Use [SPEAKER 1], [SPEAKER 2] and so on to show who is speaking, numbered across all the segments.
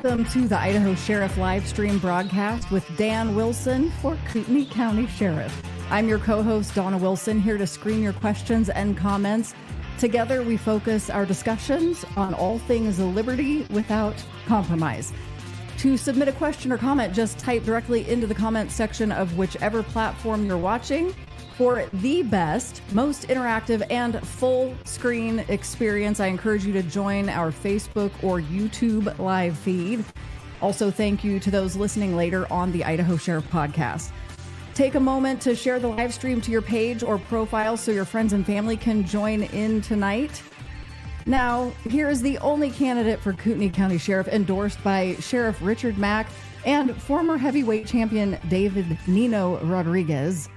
[SPEAKER 1] Welcome to the Idaho Sheriff live stream broadcast with Dan Wilson for Kootenai County Sheriff. I'm your co-host, Donna Wilson, here to screen your questions and comments. Together, we focus our discussions on all things liberty without compromise. To submit a question or comment, just type directly into the comment section of whichever platform you're watching. For the best, most interactive, and full screen experience, I encourage you to join our Facebook or YouTube live feed. Also, thank you to those listening later on the Idaho Sheriff podcast. Take a moment to share the live stream to your page or profile so your friends and family can join in tonight. Now, here is the only candidate for Kootenai County Sheriff endorsed by Sheriff Richard Mack and former heavyweight champion David Nino Rodriguez.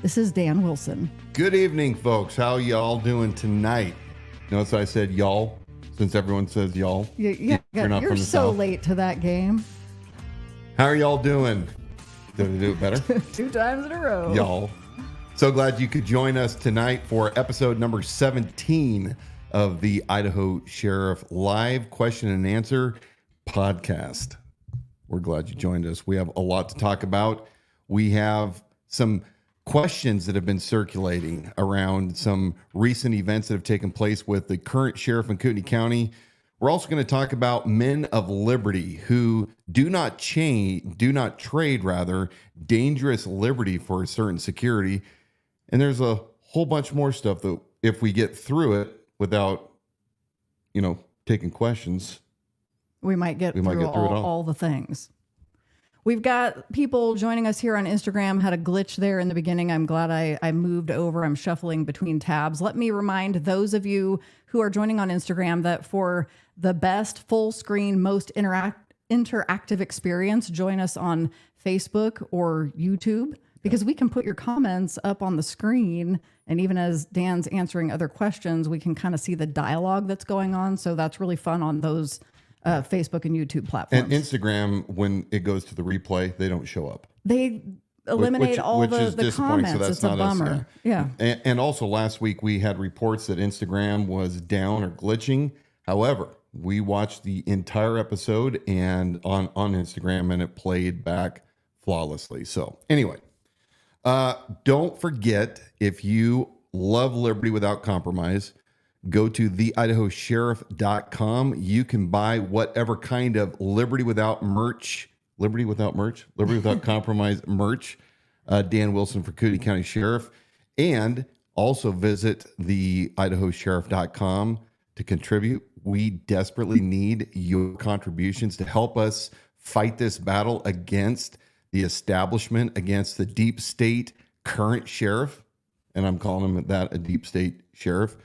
[SPEAKER 1] This is Dan Wilson.
[SPEAKER 2] Good evening, folks. How y'all doing tonight? Notice I said y'all, since everyone says y'all.
[SPEAKER 1] You're so late to that game.
[SPEAKER 2] How are y'all doing? Did I do it better?
[SPEAKER 1] 2 times in a row.
[SPEAKER 2] Y'all. So glad you could join us tonight for episode number 17 of the Idaho Sheriff Live Question and Answer podcast. We're glad you joined us. We have a lot to talk about. We have some questions that have been circulating around some recent events that have taken place with the current sheriff in Kootenai County. We're also going to talk about men of liberty who do not trade dangerous liberty for a certain security. And there's a whole bunch more stuff that if we get through it without, taking questions,
[SPEAKER 1] we might get through all the things. We've got people joining us here on Instagram. Had a glitch there in the beginning. I'm glad I moved over. I'm shuffling between tabs. Let me remind those of you who are joining on Instagram that for the best full screen, most interactive experience, join us on Facebook or YouTube, because we can put your comments up on the screen. And even as Dan's answering other questions, we can kind of see the dialogue that's going on. So that's really fun on those Facebook and YouTube platforms.
[SPEAKER 2] And Instagram, when it goes to the replay, they don't show up.
[SPEAKER 1] They eliminate all the comments. So it's a bummer. Yeah.
[SPEAKER 2] And also last week we had reports that Instagram was down or glitching. However, we watched the entire episode and on Instagram, and it played back flawlessly. So anyway, don't forget, if you love liberty without compromise, go to theidahosheriff.com. You can buy whatever kind of liberty without compromise merch. Dan Wilson for Kootenai County Sheriff. And also visit theidahosheriff.com to contribute. We desperately need your contributions to help us fight this battle against the establishment, against the deep state current sheriff. And I'm calling him that, a deep state sheriff.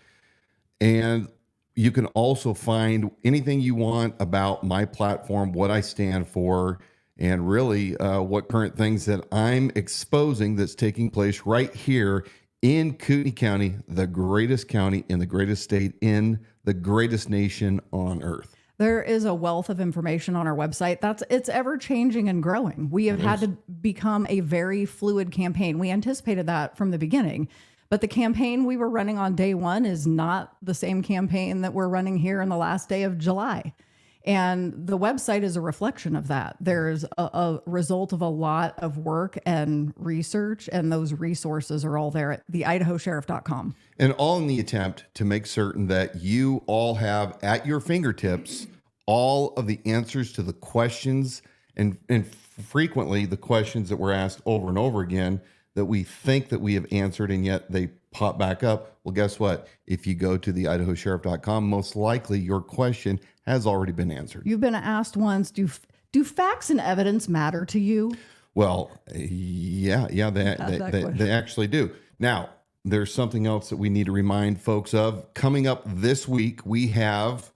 [SPEAKER 2] And you can also find anything you want about my platform, what I stand for, and really what current things that I'm exposing that's taking place right here in Kootenai County, the greatest county in the greatest state in the greatest nation on earth.
[SPEAKER 1] There is a wealth of information on our website. It's ever changing and growing. We have had to become a very fluid campaign. We anticipated that from the beginning. But the campaign we were running on day one is not the same campaign that we're running here in the last day of July. And the website is a reflection of that. There's a result of a lot of work and research, and those resources are all there at theidahosheriff.com.
[SPEAKER 2] And all in the attempt to make certain that you all have at your fingertips all of the answers to the questions and frequently the questions that were asked over and over again that we think that we have answered, and yet they pop back up. Well, guess what? If you go to theidahosheriff.com, most likely your question has already been answered.
[SPEAKER 1] You've been asked once, do facts and evidence matter to you?
[SPEAKER 2] Well, yeah, they actually do. Now, there's something else that we need to remind folks of. Coming up this week, we have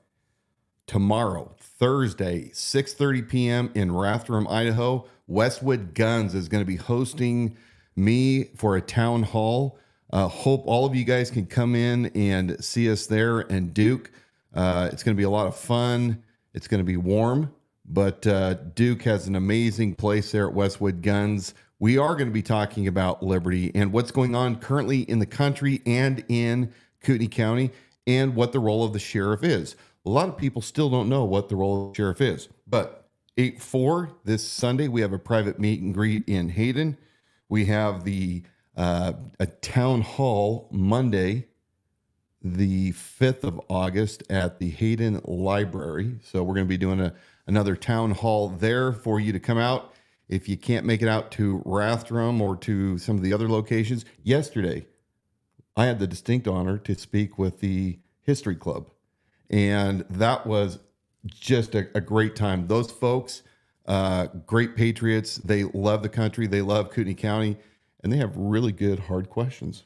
[SPEAKER 2] tomorrow, Thursday, 6:30 p.m. in Rathdrum, Idaho. Westwood Guns is going to be hosting me for a town hall. Hope all of you guys can come in and see us there. And Duke, it's going to be a lot of fun. It's going to be warm, but Duke has an amazing place there at Westwood Guns. We are going to be talking about liberty and what's going on currently in the country and in Kootenai County, and what the role of the sheriff is. A lot of people still don't know what the role of the sheriff is. But 8/4 this Sunday, we have a private meet and greet in Hayden. We have a town hall Monday, the 5th of August at the Hayden Library. So we're going to be doing another town hall there for you to come out. If you can't make it out to Rathdrum or to some of the other locations, yesterday I had the distinct honor to speak with the History Club, and that was just a great time. Those folks, great patriots. They love the country. They love Kootenai County, and they have really good, hard questions.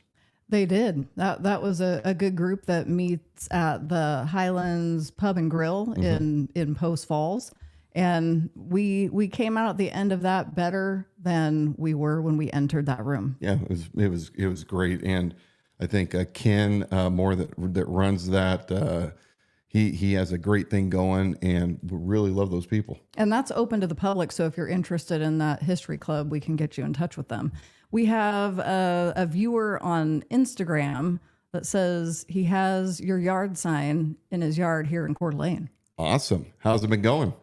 [SPEAKER 1] They did. That was a good group that meets at the Highlands Pub and Grill in Post Falls. And we came out at the end of that better than we were when we entered that room.
[SPEAKER 2] Yeah, it was great. And I think Ken Moore that runs that, he has a great thing going, and we really love those people.
[SPEAKER 1] And that's open to the public. So if you're interested in that history club, we can get you in touch with them. We have a viewer on Instagram that says he has your yard sign in his yard here in Coeur d'Alene.
[SPEAKER 2] Awesome. How's it been going?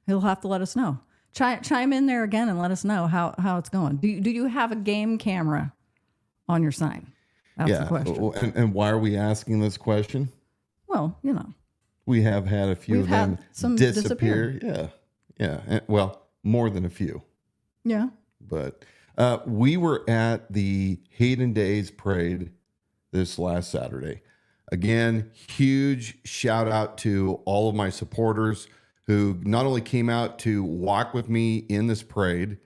[SPEAKER 1] He'll have to let us know. Chime in there again and let us know how it's going. Do you have a game camera on your sign? That's the question.
[SPEAKER 2] And why are we asking this question?
[SPEAKER 1] Well,
[SPEAKER 2] we have had a few of them disappear. Yeah. Well, more than a few.
[SPEAKER 1] Yeah.
[SPEAKER 2] But we were at the Hayden Days Parade this last Saturday. Again, huge shout out to all of my supporters who not only came out to walk with me in this parade,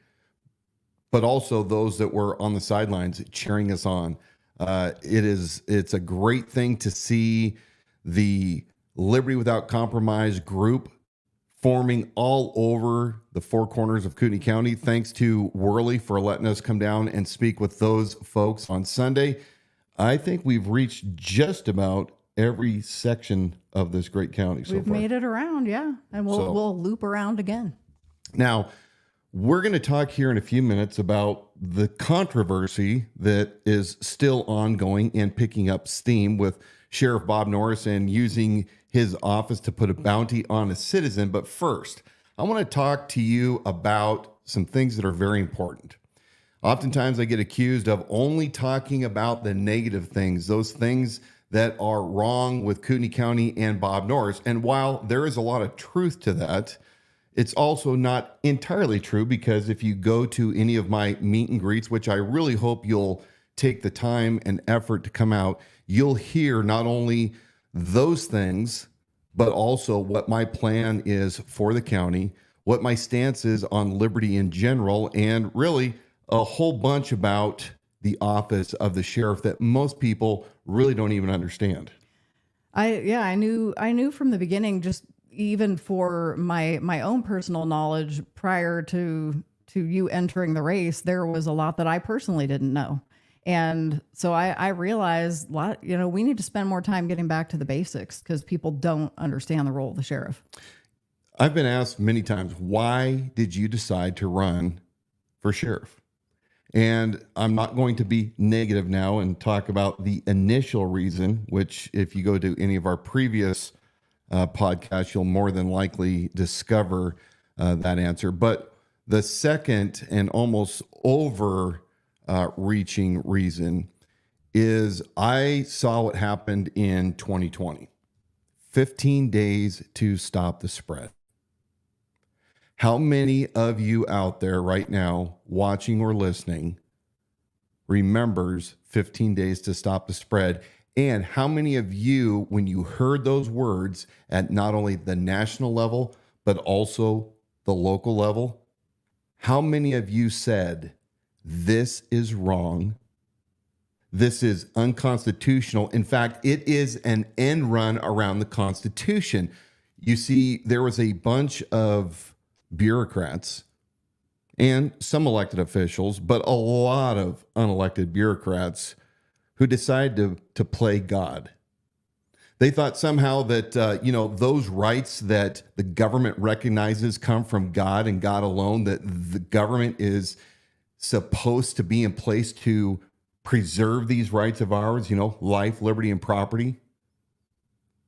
[SPEAKER 2] but also those that were on the sidelines cheering us on. It's a great thing to see the Liberty Without Compromise group forming all over the four corners of Kootenai County. Thanks to Worley for letting us come down and speak with those folks on Sunday. I think we've reached just about every section of this great county so far.
[SPEAKER 1] We've made it around, yeah. And we'll loop around again.
[SPEAKER 2] Now, we're going to talk here in a few minutes about the controversy that is still ongoing and picking up steam with Sheriff Bob Norris and using his office to put a bounty on a citizen. But first, I want to talk to you about some things that are very important. Oftentimes I get accused of only talking about the negative things, those things that are wrong with Kootenai County and Bob Norris. And while there is a lot of truth to that, it's also not entirely true, because if you go to any of my meet and greets, which I really hope you'll take the time and effort to come out, you'll hear not only those things, but also what my plan is for the county, what my stance is on liberty in general, and really a whole bunch about the office of the sheriff that most people really don't even understand.
[SPEAKER 1] I knew from the beginning, just even for my own personal knowledge prior to you entering the race, there was a lot that I personally didn't know. And so I realized we need to spend more time getting back to the basics, because people don't understand the role of the sheriff.
[SPEAKER 2] I've been asked many times, why did you decide to run for sheriff? And I'm not going to be negative now and talk about the initial reason, which if you go to any of our previous podcasts, you'll more than likely discover that answer. But the second and almost overreaching reason is I saw what happened in 2020. 15 days to stop the spread. How many of you out there right now watching or listening remembers 15 days to stop the spread? And how many of you, when you heard those words at not only the national level, but also the local level, how many of you said, this is wrong, this is unconstitutional? In fact, it is an end run around the Constitution. You see, there was a bunch of bureaucrats and some elected officials, but a lot of unelected bureaucrats who decided to play God. They thought somehow that, those rights that the government recognizes come from God and God alone, that the government is supposed to be in place to preserve these rights of ours, life, liberty, and property.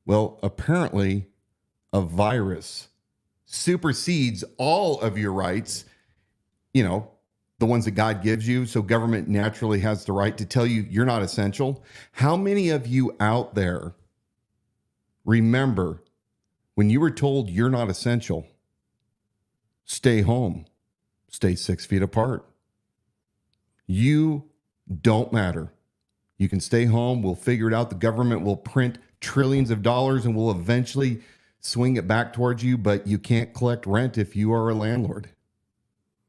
[SPEAKER 2] Well, apparently a virus supersedes all of your rights, the ones that God gives you. So government naturally has the right to tell you you're not essential. How many of you out there remember when you were told you're not essential? Stay home, stay 6 feet apart. You don't matter. You can stay home. We'll figure it out. The government will print trillions of dollars and will eventually swing it back towards you, but you can't collect rent if you are a landlord.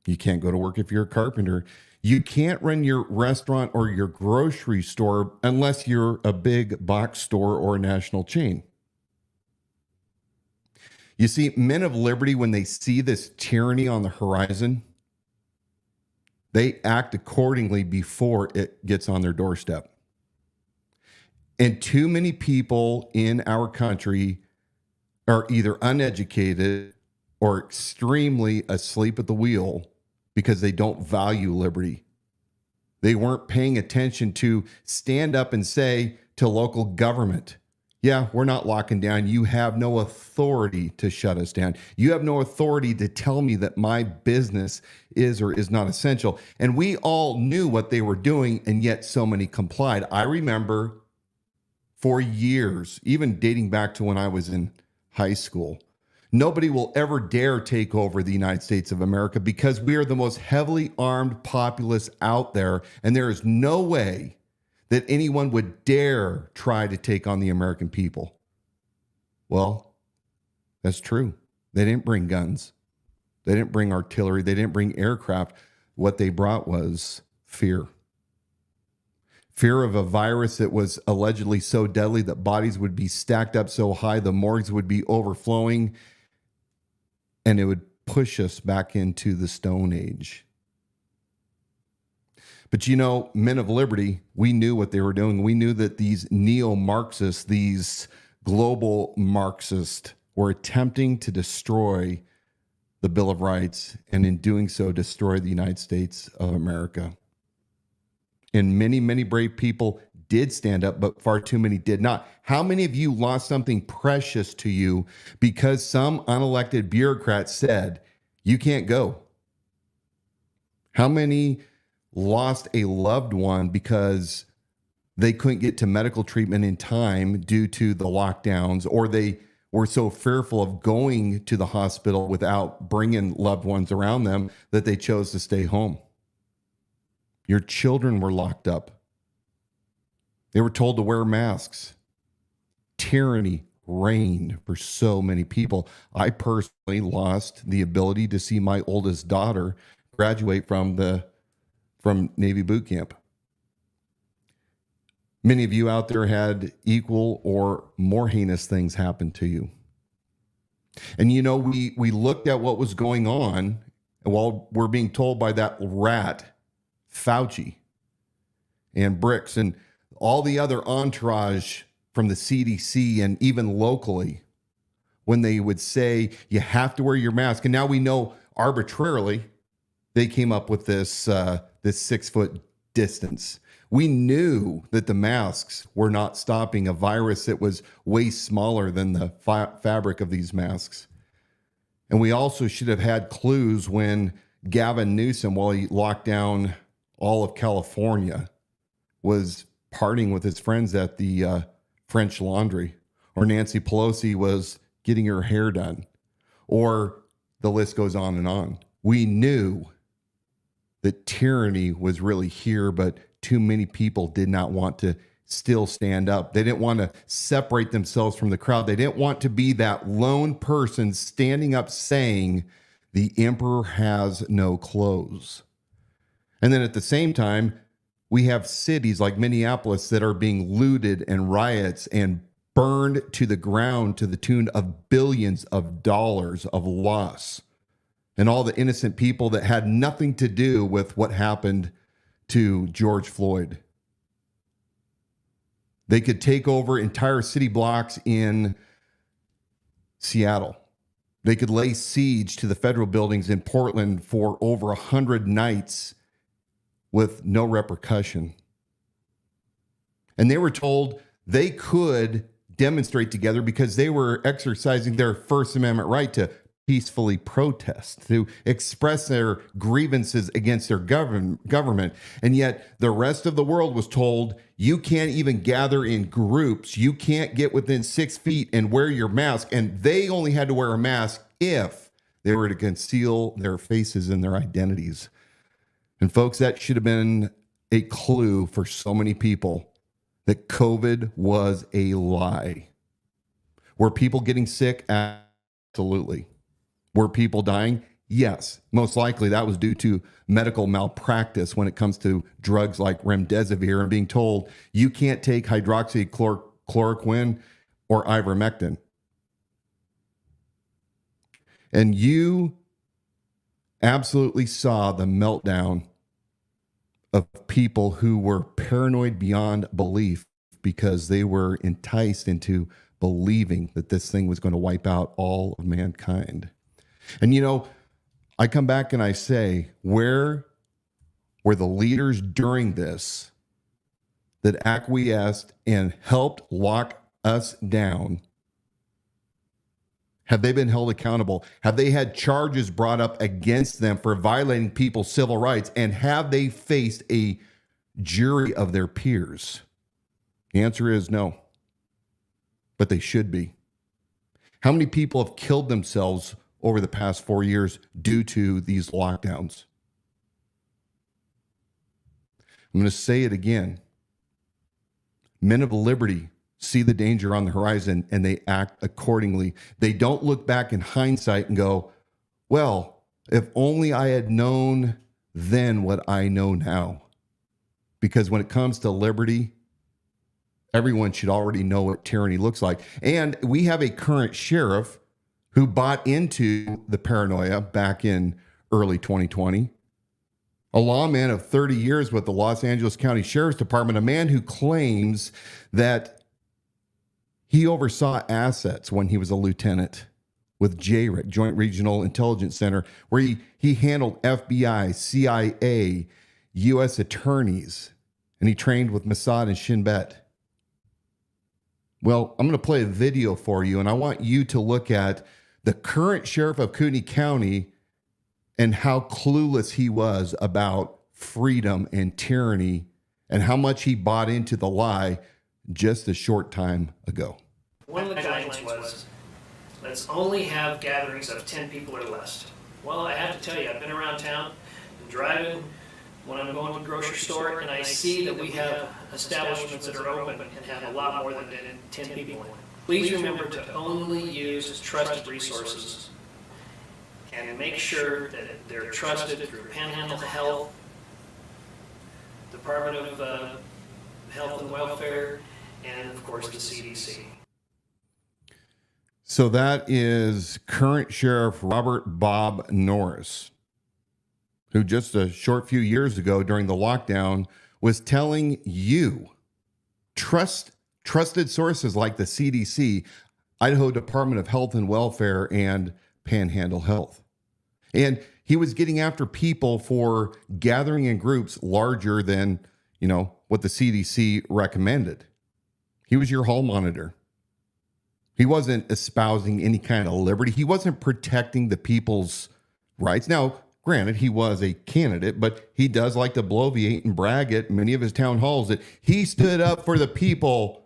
[SPEAKER 2] You can't go to work if you're a carpenter. You can't run your restaurant or your grocery store unless you're a big box store or a national chain. You see, men of liberty, when they see this tyranny on the horizon, they act accordingly before it gets on their doorstep. And too many people in our country are either uneducated or extremely asleep at the wheel because they don't value liberty. They weren't paying attention to stand up and say to local government, yeah, we're not locking down. You have no authority to shut us down. You have no authority to tell me that my business is or is not essential. And we all knew what they were doing, and yet so many complied. I remember for years, even dating back to when I was in high school, nobody will ever dare take over the United States of America because we are the most heavily armed populace out there, and there is no way that anyone would dare try to take on the American people. Well, that's true. They didn't bring guns. They didn't bring artillery. They didn't bring aircraft. What they brought was fear. Fear of a virus that was allegedly so deadly that bodies would be stacked up so high, the morgues would be overflowing, and it would push us back into the Stone Age. But men of liberty, we knew what they were doing. We knew that these neo-Marxists, these global Marxists, were attempting to destroy the Bill of Rights, and in doing so, destroy the United States of America. And many, many brave people did stand up, but far too many did not. How many of you lost something precious to you because some unelected bureaucrat said, you can't go? How many lost a loved one because they couldn't get to medical treatment in time due to the lockdowns, or they were so fearful of going to the hospital without bringing loved ones around them that they chose to stay home? Your children were locked up. They were told to wear masks. Tyranny reigned for so many people. I personally lost the ability to see my oldest daughter graduate from Navy boot camp. Many of you out there had equal or more heinous things happen to you. And we looked at what was going on, and while we're being told by that rat, Fauci, and Bricks, and all the other entourage from the CDC, and even locally, when they would say you have to wear your mask, and now we know arbitrarily they came up with this 6 foot distance. We knew that the masks were not stopping a virus that was way smaller than the fabric of these masks. And we also should have had clues when Gavin Newsom, while he locked down all of California, was partying with his friends at the French Laundry, or Nancy Pelosi was getting her hair done, or the list goes on and on. We knew that tyranny was really here, but too many people did not want to still stand up. They didn't want to separate themselves from the crowd. They didn't want to be that lone person standing up saying, the emperor has no clothes. And then at the same time, we have cities like Minneapolis that are being looted and riots and burned to the ground to the tune of billions of dollars of loss. And all the innocent people that had nothing to do with what happened to George Floyd. They could take over entire city blocks in Seattle. They could lay siege to the federal buildings in Portland for over 100 nights with no repercussion. And they were told they could demonstrate together because they were exercising their First Amendment right to peacefully protest, to express their grievances against their government. And yet the rest of the world was told, you can't even gather in groups. You can't get within 6 feet and wear your mask. And they only had to wear a mask if they were to conceal their faces and their identities. And folks, that should have been a clue for so many people that COVID was a lie. Were people getting sick? Absolutely. Were people dying? Yes. Most likely that was due to medical malpractice when it comes to drugs like remdesivir and being told you can't take hydroxychloroquine or ivermectin. And you absolutely saw the meltdown of people who were paranoid beyond belief because they were enticed into believing that this thing was going to wipe out all of mankind. And, you know, I come back and I say, where were the leaders during this that acquiesced and helped lock us down? Have they been held accountable? Have they had charges brought up against them for violating people's civil rights? And have they faced a jury of their peers? The answer is no. But they should be. How many people have killed themselves over the past 4 years due to these lockdowns? I'm going to say it again. Men of liberty see the danger on the horizon and they act accordingly. They don't look back in hindsight and go, well, if only I had known then what I know now. Because when it comes to liberty, everyone should already know what tyranny looks like. And we have a current sheriff who bought into the paranoia back in early 2020. A lawman of 30 years with the Los Angeles County Sheriff's Department, a man who claims that he oversaw assets when he was a lieutenant with JRIC, Joint Regional Intelligence Center, where he handled FBI, CIA, U.S. attorneys, and he trained with Mossad and Shin Bet. Well, I'm going to play a video for you, and I want you to look at the current sheriff of Kootenai County and how clueless he was about freedom and tyranny and how much he bought into the lie just a short time ago.
[SPEAKER 3] One of the guidelines was, let's only have gatherings of 10 people or less. Well, I have to tell you, I've been around town, and driving when I'm going to the grocery store, and I see that we have establishments that are open and have a lot more than 10 people in. Please remember to only use trusted resources and make sure that they're trusted through Panhandle Health, Department of Health and Welfare, and of course the CDC.
[SPEAKER 2] So that is current Sheriff Robert Bob Norris, who just a short few years ago during the lockdown was telling you, trusted sources like the CDC, Idaho Department of Health and Welfare, and Panhandle Health. And he was getting after people for gathering in groups larger than, what the CDC recommended. He was your hall monitor. He wasn't espousing any kind of liberty. He wasn't protecting the people's rights. Now, granted, he was a candidate, but he does like to bloviate and brag at many of his town halls that he stood up for the people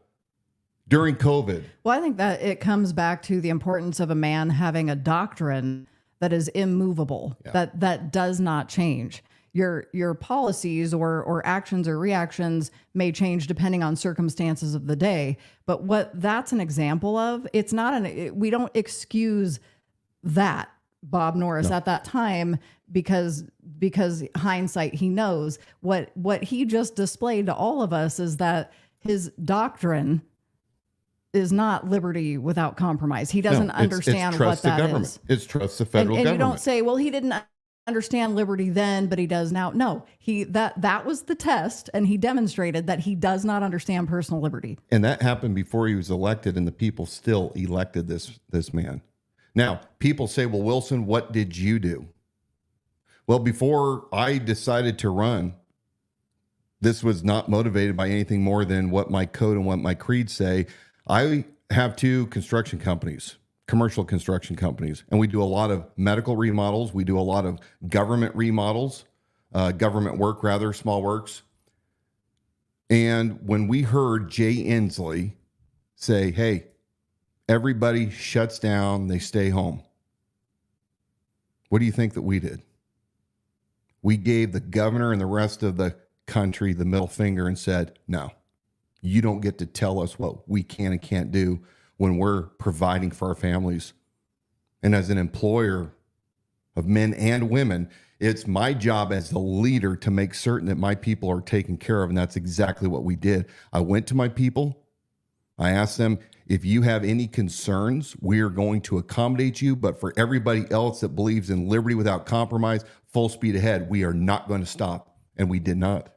[SPEAKER 2] during COVID.
[SPEAKER 1] Well, I think that it comes back to the importance of a man having a doctrine that is immovable, that does not change. Your policies or actions or reactions may change depending on circumstances of the day. But what that's an example of, it's not we don't excuse that Bob Norris at that time because hindsight, he knows what he just displayed to all of us is that his doctrine is not liberty without compromise. He doesn't understand what that is.
[SPEAKER 2] It's trust the federal government.
[SPEAKER 1] And you don't say, well, he didn't understand liberty then, but he does now. No, that was the test, and he demonstrated that he does not understand personal liberty.
[SPEAKER 2] And that happened before he was elected, and the people still elected this man. Now, people say, well, Wilson, what did you do? Well, before I decided to run, this was not motivated by anything more than what my code and what my creed say. I have 2 construction companies, commercial construction companies. And we do a lot of medical remodels. We do a lot of government remodels, government work rather, small works. And when we heard Jay Inslee say, hey, everybody shuts down, they stay home, what do you think that we did? We gave the governor and the rest of the country the middle finger and said, no, you don't get to tell us what we can and can't do when we're providing for our families. And as an employer of men and women, it's my job as the leader to make certain that my people are taken care of. And that's exactly what we did. I went to my people. I asked them, if you have any concerns, we are going to accommodate you. But for everybody else that believes in liberty without compromise, full speed ahead, we are not going to stop. And we did not.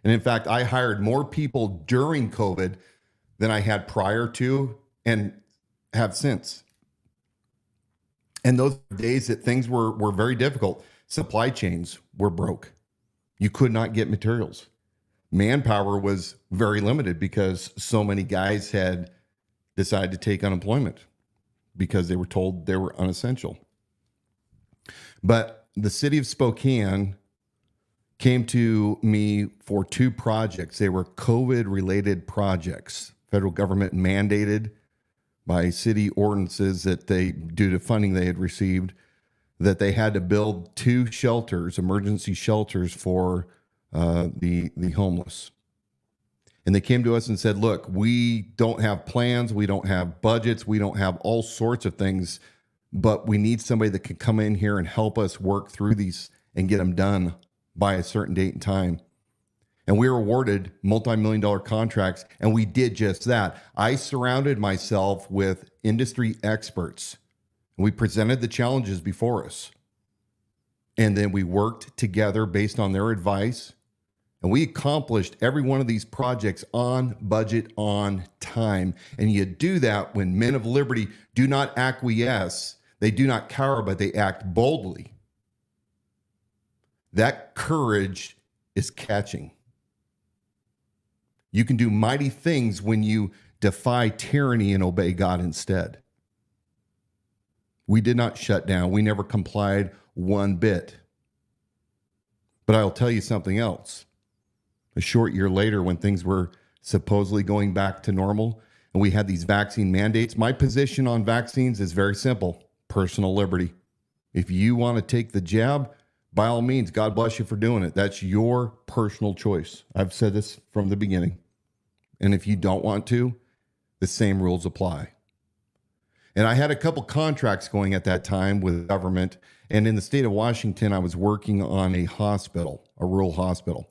[SPEAKER 2] And in fact, I hired more people during COVID than I had prior to and have since. And those days that things were very difficult, supply chains were broke. You could not get materials. Manpower was very limited because so many guys had decided to take unemployment because they were told they were unessential. But the city of Spokane came to me for 2 projects. They were COVID-related projects, federal government mandated by city ordinances that they, due to funding they had received, that they had to build 2 shelters, emergency shelters for the homeless. And they came to us and said, look, we don't have plans, we don't have budgets, we don't have all sorts of things, but we need somebody that can come in here and help us work through these and get them done by a certain date and time. And we were awarded multi-million-dollar contracts, and we did just that. I surrounded myself with industry experts. We presented the challenges before us. And then we worked together based on their advice. And we accomplished every one of these projects on budget, on time. And you do that when men of liberty do not acquiesce. They do not cower, but they act boldly. That courage is catching. You can do mighty things when you defy tyranny and obey God instead. We did not shut down. We never complied one bit. But I'll tell you something else. A short year later, when things were supposedly going back to normal and we had these vaccine mandates, my position on vaccines is very simple: personal liberty. If you want to take the jab, by all means, God bless you for doing it. That's your personal choice. I've said this from the beginning. And if you don't want to, the same rules apply. And I had a couple contracts going at that time with government. And in the state of Washington, I was working on a hospital, a rural hospital.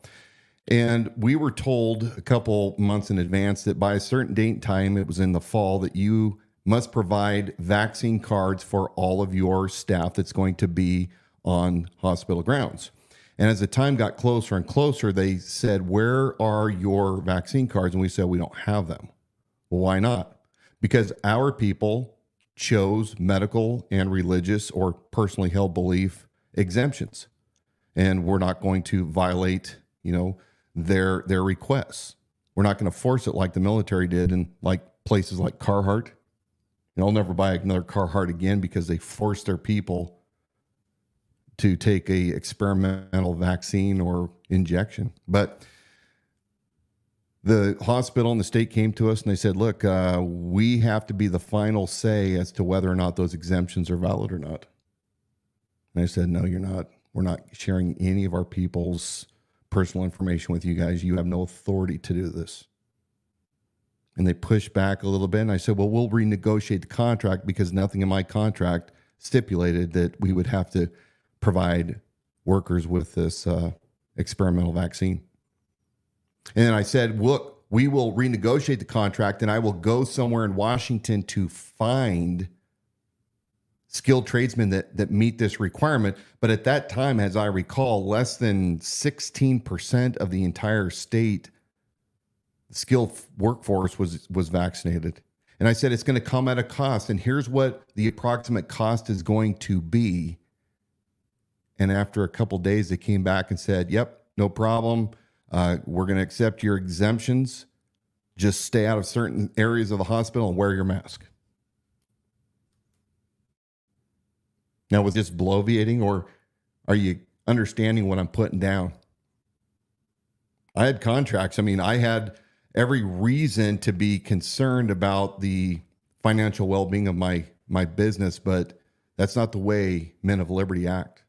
[SPEAKER 2] And we were told a couple months in advance that by a certain date and time, it was in the fall, that you must provide vaccine cards for all of your staff that's going to be on hospital grounds. And as the time got closer and closer, they said, where are your vaccine cards? And we said, we don't have them. Well, why not? Because our people chose medical and religious or personally held belief exemptions. And we're not going to violate, their requests. We're not going to force it like the military did in like places like Carhartt. I'll never buy another Carhartt again because they forced their people to take a experimental vaccine or injection. But the hospital and the state came to us and they said, look, we have to be the final say as to whether or not those exemptions are valid or not. And I said, no, you're not. We're not sharing any of our people's personal information with you guys. You have no authority to do this. And they pushed back a little bit. And I said, well, we'll renegotiate the contract because nothing in my contract stipulated that we would have to provide workers with this experimental vaccine. And then I said, look, we will renegotiate the contract and I will go somewhere in Washington to find skilled tradesmen that meet this requirement. But at that time, as I recall, less than 16% of the entire state skilled workforce was vaccinated. And I said, it's going to come at a cost. And here's what the approximate cost is going to be. And after a couple days, they came back and said, yep, no problem. We're going to accept your exemptions. Just stay out of certain areas of the hospital and wear your mask. Now, was this bloviating, or are you understanding what I'm putting down? I had contracts. I mean, I had every reason to be concerned about the financial well-being of my business, but that's not the way men of liberty act.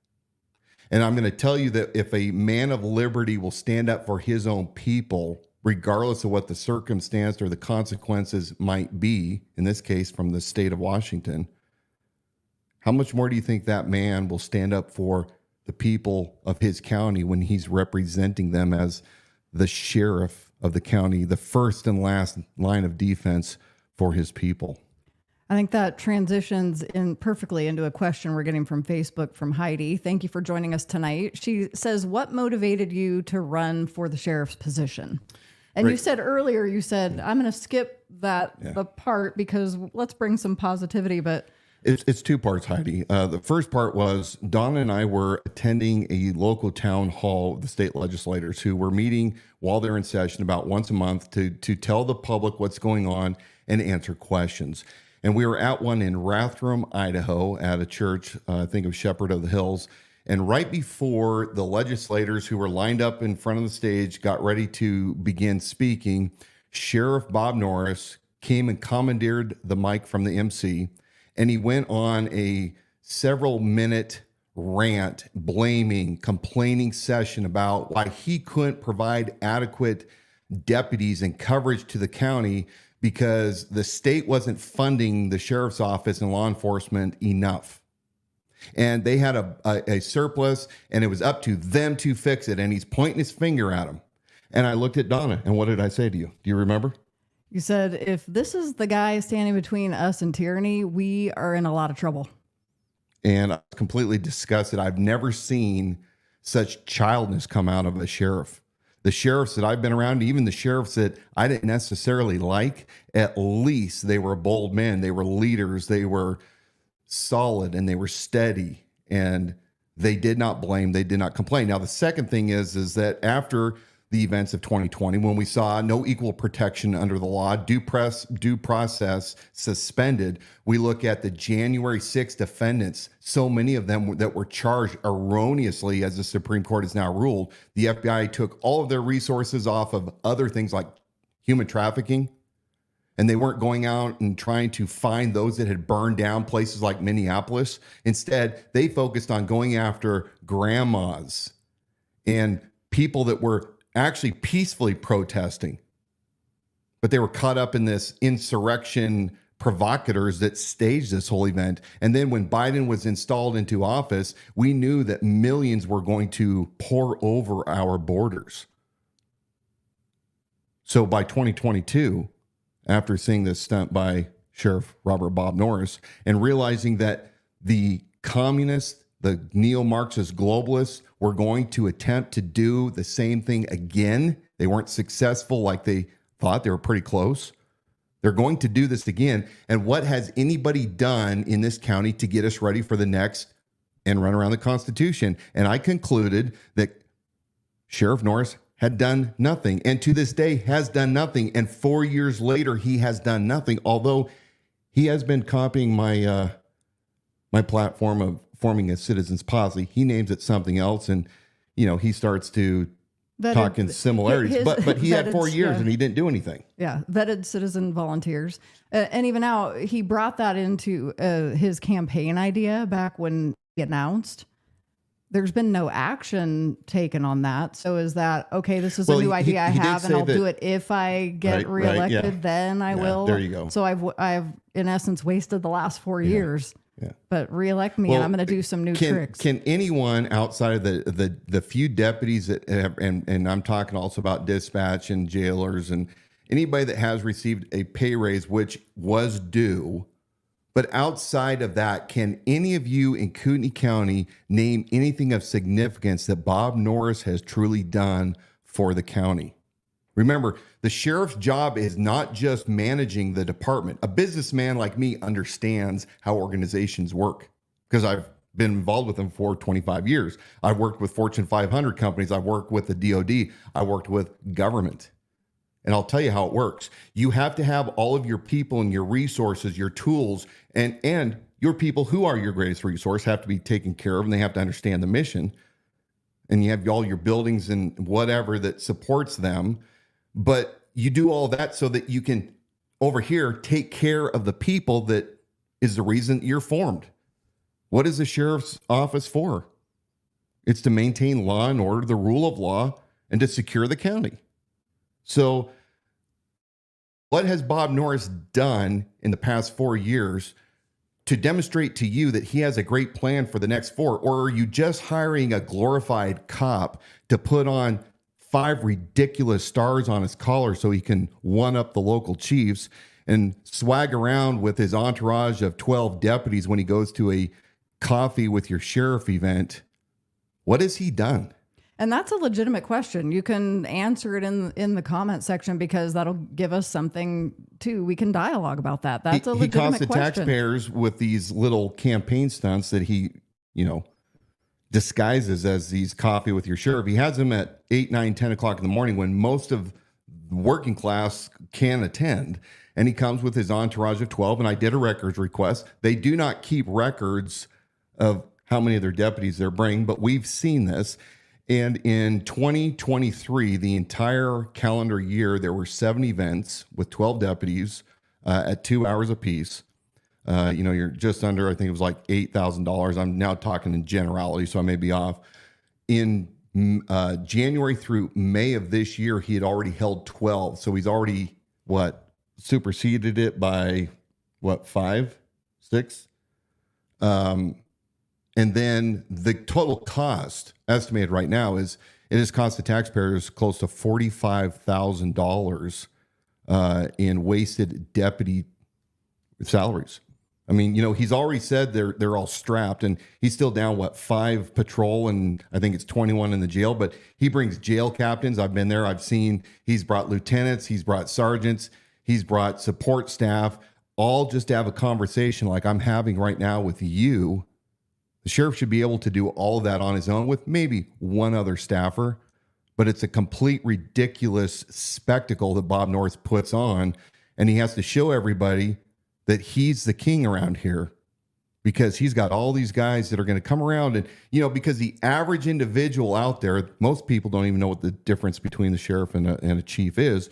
[SPEAKER 2] And I'm going to tell you that if a man of liberty will stand up for his own people, regardless of what the circumstance or the consequences might be, in this case from the state of Washington, how much more do you think that man will stand up for the people of his county when he's representing them as the sheriff of the county, the first and last line of defense for his people?
[SPEAKER 1] I think that transitions in perfectly into a question we're getting from Facebook from Heidi. Thank you for joining us tonight. She says, what motivated you to run for the sheriff's position? And
[SPEAKER 2] Right.
[SPEAKER 1] you said earlier, I'm going to skip the part because let's bring some positivity, but
[SPEAKER 2] It's two parts, Heidi. The first part was Donna and I were attending a local town hall of the state legislators who were meeting while they're in session about once a month to tell the public what's going on and answer questions. And we were at one in Rathdrum, Idaho, at a church, I think of Shepherd of the Hills. And right before the legislators who were lined up in front of the stage got ready to begin speaking, Sheriff Bob Norris came and commandeered the mic from the MC. And he went on a several-minute rant, complaining session about why he couldn't provide adequate deputies and coverage to the county because the state wasn't funding the sheriff's office and law enforcement enough. And they had a surplus, and it was up to them to fix it. And he's pointing his finger at them. And I looked at Donna, and what did I say to you? Do you remember?
[SPEAKER 1] you said, if this is the guy standing between us and tyranny, we are in a lot of trouble.
[SPEAKER 2] And I was completely disgusted. I've never seen such childness come out of a sheriff. The sheriffs that I've been around, even the sheriffs that I didn't necessarily like, at least they were bold men. They were leaders. They were solid and they were steady, and they did not blame. They did not complain. Now, the second thing is that after the events of 2020, when we saw no equal protection under the law, due process suspended, we look at the January 6 defendants, so many of them that were charged erroneously, as the Supreme Court has now ruled. The FBI took all of their resources off of other things like human trafficking, and they weren't going out and trying to find those that had burned down places like Minneapolis. Instead, they focused on going after grandmas and people that were actually peacefully protesting, but they were caught up in this insurrection provocateurs that staged this whole event. And then when Biden was installed into office, we knew that millions were going to pour over our borders. So by 2022, after seeing this stunt by Sheriff Robert Bob Norris and realizing that the communists, the neo-Marxist globalists were going to attempt to do the same thing again. They weren't successful like they thought. They were pretty close. They're going to do this again. And what has anybody done in this county to get us ready for the next and run around the Constitution? And I concluded that Sheriff Norris had done nothing, and to this day has done nothing. And 4 years later, he has done nothing, although he has been copying my my platform of forming a citizens posse. He names it something else, and he starts to talk in similarities. But he had 4 years and he didn't do anything.
[SPEAKER 1] Yeah, vetted citizen volunteers, and even now he brought that into his campaign idea back when he announced. There's been no action taken on that. So is that okay? This is a new idea I have, and I'll do it if I get reelected. Right, yeah. Then I will.
[SPEAKER 2] There you go.
[SPEAKER 1] So I've in essence wasted the last 4 years. Yeah. But reelect me, and I'm going to do some new tricks.
[SPEAKER 2] Can anyone outside of the few deputies that have, and I'm talking also about dispatch and jailers and anybody that has received a pay raise, which was due, but outside of that, can any of you in Kootenai County name anything of significance that Bob Norris has truly done for the county? Remember, the sheriff's job is not just managing the department. A businessman like me understands how organizations work because I've been involved with them for 25 years. I've worked with Fortune 500 companies. I've worked with the DOD. I worked with government. And I'll tell you how it works. You have to have all of your people and your resources, your tools, and your people who are your greatest resource have to be taken care of, and they have to understand the mission. And you have all your buildings and whatever that supports them. But you do all that so that you can, over here, take care of the people that is the reason you're formed. What is the sheriff's office for? It's to maintain law and order, the rule of law, and to secure the county. So what has Bob Norris done in the past 4 years to demonstrate to you that he has a great plan for the next 4? Or are you just hiring a glorified cop to put on 5 ridiculous stars on his collar so he can one-up the local chiefs and swag around with his entourage of 12 deputies when he goes to a coffee with your sheriff event? What has he done?
[SPEAKER 1] And that's a legitimate question. You can answer it in the comment section, because that'll give us something too. We can dialogue about that. That's a legitimate question.
[SPEAKER 2] He costs the taxpayers with these little campaign stunts that he, disguises as these coffee with your sheriff. He has them at 8, 9, 10 o'clock in the morning when most of the working class can attend. And he comes with his entourage of 12. And I did a records request. They do not keep records of how many of their deputies they're bringing, but we've seen this. And in 2023, the entire calendar year, there were 7 events with 12 deputies at 2 hours apiece. You're just under, I think it was like $8,000. I'm now talking in generality, so I may be off. In January through May of this year, he had already held 12. So he's already, superseded it by 5, 6? And then the total cost estimated right now it has cost the taxpayers close to $45,000 in wasted deputy salaries. I mean, he's already said they're all strapped, and he's still down 5 patrol, and I think it's 21 in the jail. But he brings jail captains. I've been there. I've seen he's brought lieutenants, he's brought sergeants, he's brought support staff, all just to have a conversation like I'm having right now with you. The sheriff should be able to do all of that on his own with maybe one other staffer, but it's a complete ridiculous spectacle that Bob Norris puts on, and he has to show everybody that he's the king around here because he's got all these guys that are going to come around. And, because the average individual out there, most people don't even know what the difference between the sheriff and a chief is.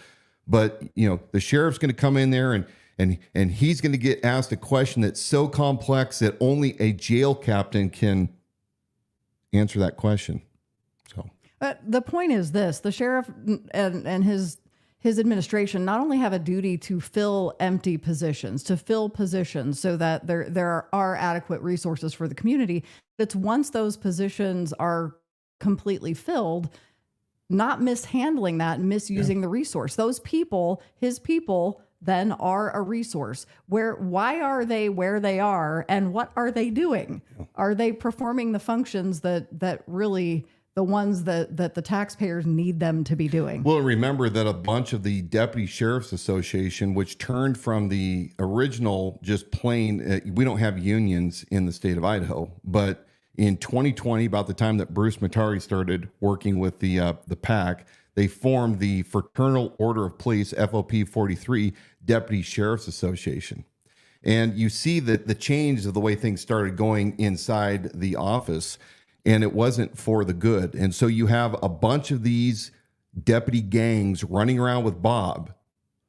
[SPEAKER 2] But, the sheriff's going to come in there and he's going to get asked a question that's so complex that only a jail captain can answer that question. So,
[SPEAKER 1] the point is this: the sheriff and his administration not only have a duty to fill empty positions, to fill positions so that there are adequate resources for the community. It's once those positions are completely filled, not mishandling that and misusing the resource. Those people, his people, then are a resource. Why are they where they are, and what are they doing? Are they performing the functions that really the ones that the taxpayers need them to be doing?
[SPEAKER 2] Well, remember that a bunch of the Deputy Sheriff's Association, which turned from the original just plain, we don't have unions in the state of Idaho, but in 2020, about the time that Bruce Matari started working with the PAC, they formed the Fraternal Order of Police, FOP 43, Deputy Sheriff's Association. And you see that the change of the way things started going inside the office, and it wasn't for the good. And so you have a bunch of these deputy gangs running around with Bob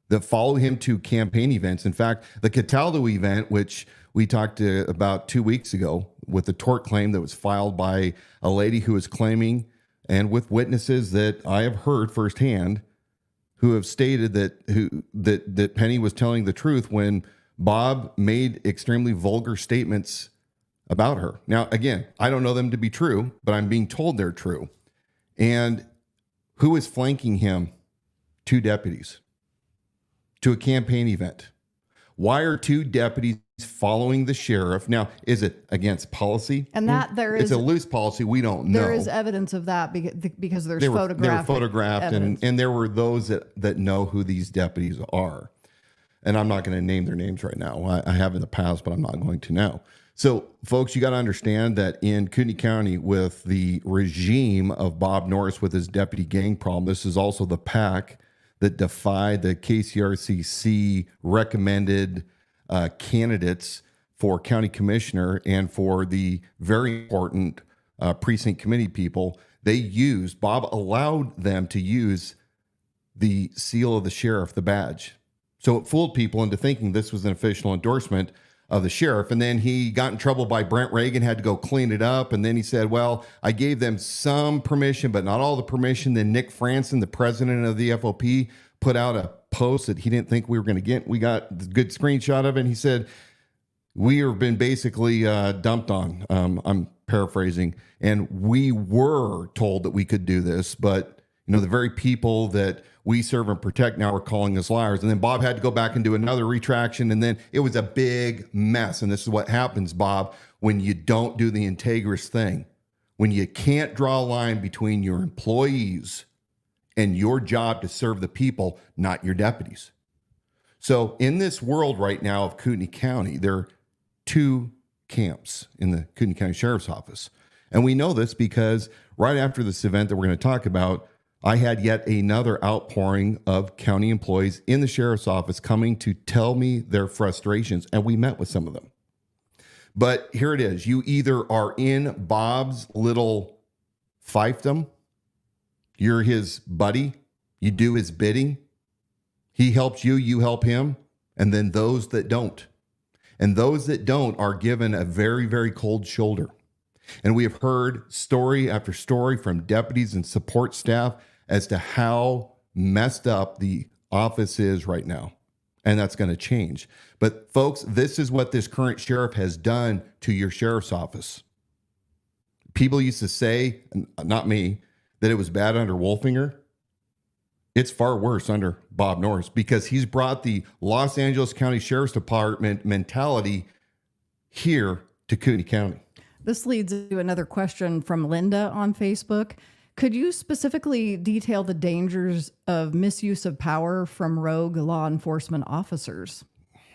[SPEAKER 2] that follow him to campaign events. In fact, the Cataldo event, which we talked about 2 weeks ago with the tort claim that was filed by a lady who is claiming, and with witnesses that I have heard firsthand, who have stated that Penny was telling the truth when Bob made extremely vulgar statements about her. Now, again, I don't know them to be true, but I'm being told they're true. And who is flanking him? 2 deputies to a campaign event. Why are 2 deputies following the sheriff? Now, is it against policy?
[SPEAKER 1] And that it's
[SPEAKER 2] a loose policy. We don't know.
[SPEAKER 1] There is evidence of that because there's photographs.
[SPEAKER 2] They were photographed, and there were those that know who these deputies are. And I'm not going to name their names right now. I have in the past, but I'm not going to now. So, folks, you got to understand that in Kootenai County, with the regime of Bob Norris with his deputy gang problem, this is also the PAC that defied the KCRCC recommended candidates for county commissioner and for the very important precinct committee people, Bob allowed them to use the seal of the sheriff, the badge. So it fooled people into thinking this was an official endorsement of the sheriff. And then he got in trouble by Brent Reagan, had to go clean it up. And then he said, well, I gave them some permission, but not all the permission. Then Nick Franson, the president of the FOP, put out a post that he didn't think we were going to get. We got a good screenshot of it. And he said, we have been basically dumped on. I'm paraphrasing. And we were told that we could do this, but the very people that we serve and protect now are calling us liars. And then Bob had to go back and do another retraction. And then it was a big mess. And this is what happens, Bob, when you don't do the integrous thing. When you can't draw a line between your employees and your job to serve the people, not your deputies. So in this world right now of Kootenai County, there are two camps in the Kootenai County Sheriff's Office. And we know this because right after this event that we're going to talk about, I had yet another outpouring of county employees in the sheriff's office coming to tell me their frustrations, and we met with some of them. But here it is. You either are in Bob's little fiefdom, you're his buddy, you do his bidding, he helps you, you help him, and then those that don't. And those that don't are given a very, very cold shoulder. And we have heard story after story from deputies and support staff as to how messed up the office is right now. And that's going to change. But folks, this is what this current sheriff has done to your sheriff's office. People used to say, not me, that it was bad under Wolfinger. It's far worse under Bob Norris because he's brought the Los Angeles County Sheriff's Department mentality here to Kootenai County.
[SPEAKER 1] This leads to another question from Linda on Facebook. Could you specifically detail the dangers of misuse of power from rogue law enforcement officers?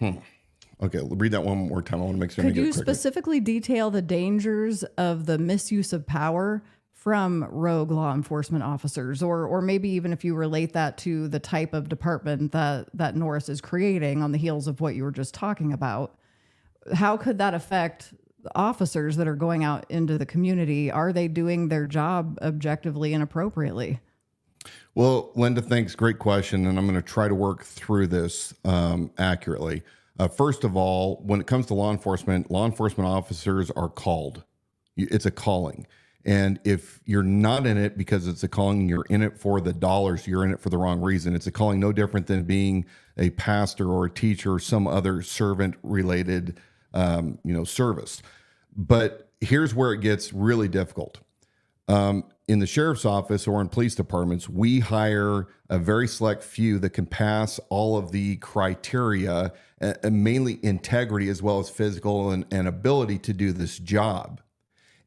[SPEAKER 2] Okay, read that one more time. I want to make sure.
[SPEAKER 1] Could you specifically detail the dangers of the misuse of power from rogue law enforcement officers? Or maybe even if you relate that to the type of department that Norris is creating on the heels of what you were just talking about, how could that affect officers that are going out into the community? Are they doing their job objectively and appropriately?
[SPEAKER 2] Well, Linda, thanks. Great question. And I'm going to try to work through this accurately. First of all, when it comes to law enforcement officers are called. It's a calling. And if you're not in it because it's a calling and you're in it for the dollars, you're in it for the wrong reason. It's a calling no different than being a pastor or a teacher or some other servant related service. But here's where it gets really difficult. In the sheriff's office or in police departments, we hire a very select few that can pass all of the criteria, mainly integrity as well as physical and ability to do this job.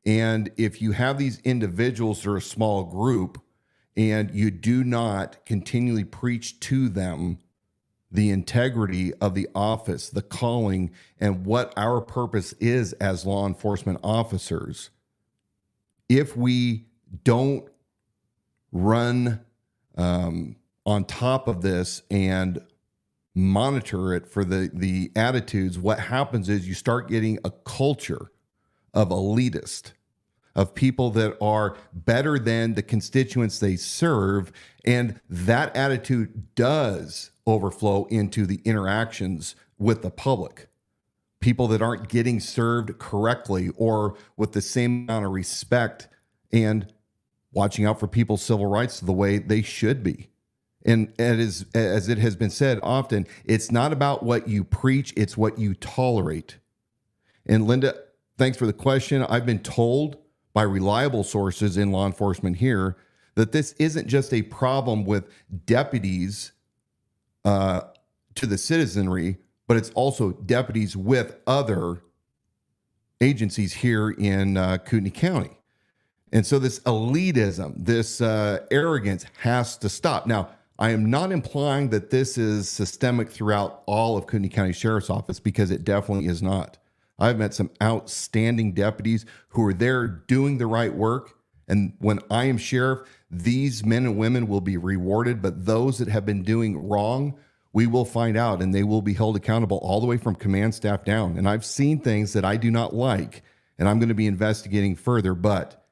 [SPEAKER 2] And if you have these individuals that are a small group and you do not continually preach to them the integrity of the office, the calling, and what our purpose is as law enforcement officers, if we don't run on top of this and monitor it for the attitudes, what happens is you start getting a culture of elitist, of people that are better than the constituents they serve. And that attitude does overflow into the interactions with the public. People that aren't getting served correctly or with the same amount of respect and watching out for people's civil rights the way they should be. And as it has been said often, it's not about what you preach, it's what you tolerate. And Linda, thanks for the question. I've been told by reliable sources in law enforcement here that this isn't just a problem with deputies to the citizenry, but it's also deputies with other agencies here in Kootenai County. And so this elitism, this arrogance has to stop. Now, I am not implying that this is systemic throughout all of Kootenai County Sheriff's Office, because it definitely is not. I've met some outstanding deputies who are there doing the right work. And when I am sheriff, these men and women will be rewarded. But those that have been doing wrong we will find out, and they will be held accountable all the way from command staff down. And I've seen things that I do not like, and I'm going to be investigating further, but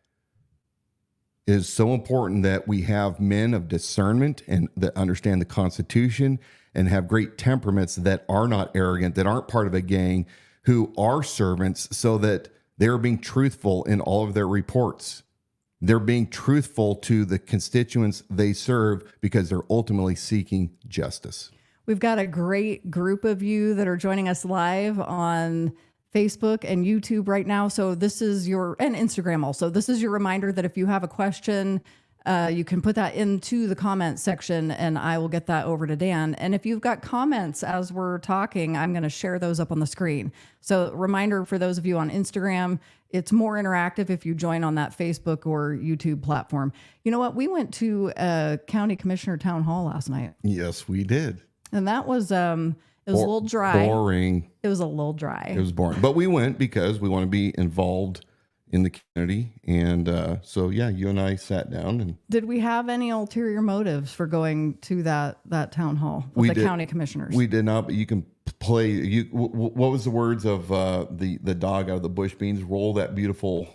[SPEAKER 2] it is so important that we have men of discernment and that understand the Constitution and have great temperaments that are not arrogant, that aren't part of a gang, who are servants, so that they're being truthful in all of their reports. They're being truthful to the constituents they serve because they're ultimately seeking justice.
[SPEAKER 1] We've got a great group of you that are joining us live on Facebook and YouTube right now. So this is and Instagram also. This is your reminder that if you have a question, you can put that into the comment section and I will get that over to Dan. And if you've got comments as we're talking, I'm going to share those up on the screen. So reminder for those of you on Instagram, it's more interactive if you join on that Facebook or YouTube platform. You know what? We went to a county commissioner town hall last night.
[SPEAKER 2] Yes, we did.
[SPEAKER 1] And that was, it was a little dry.
[SPEAKER 2] Boring.
[SPEAKER 1] It was a little dry.
[SPEAKER 2] It was boring. But we went because we want to be involved in the community. And so, yeah, you and I sat down. And
[SPEAKER 1] did we have any ulterior motives for going to that town hall with the county commissioners? We
[SPEAKER 2] did not, but you can play. What was the words of the dog out of the bush beans? Roll that beautiful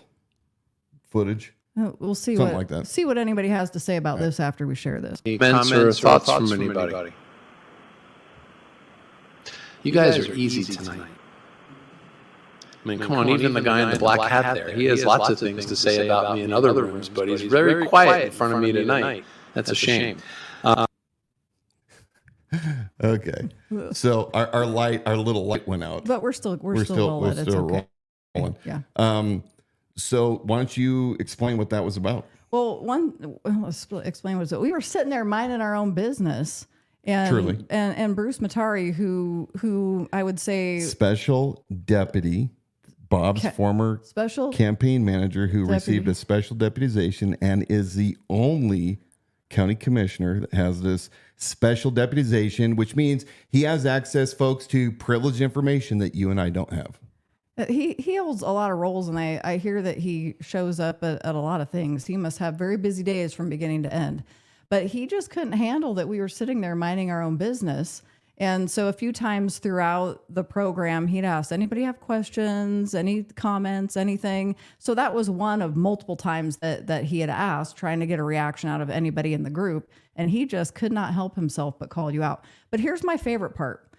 [SPEAKER 2] footage.
[SPEAKER 1] We'll see
[SPEAKER 2] Something like that.
[SPEAKER 1] See what anybody has to say about this after we share this.
[SPEAKER 4] Comments or thoughts from anybody? You guys are easy tonight. I mean, come on, even the guy in the black hat there, he has lots of things to say about me in other rooms, but he's very quiet in front of me tonight. That's a shame.
[SPEAKER 2] Okay. So our little light went out.
[SPEAKER 1] But we're still rolling. It's okay.
[SPEAKER 2] Rolling.
[SPEAKER 1] Yeah.
[SPEAKER 2] So why don't you explain what that was about?
[SPEAKER 1] Well, let's explain what it was. We were sitting there minding our own business. And,
[SPEAKER 2] Truly.
[SPEAKER 1] And Bruce Matari, who I would say
[SPEAKER 2] special deputy, Bob's former
[SPEAKER 1] special
[SPEAKER 2] campaign manager, who received a special deputization and is the only county commissioner that has this special deputization, which means he has access, folks, to privileged information that you and I don't have.
[SPEAKER 1] He holds a lot of roles, and I hear that he shows up at a lot of things. He must have very busy days from beginning to end. But he just couldn't handle that we were sitting there minding our own business. And so a few times throughout the program, he'd ask, anybody have questions, any comments, anything? So that was one of multiple times that he had asked, trying to get a reaction out of anybody in the group. And he just could not help himself but call you out. But here's my favorite part.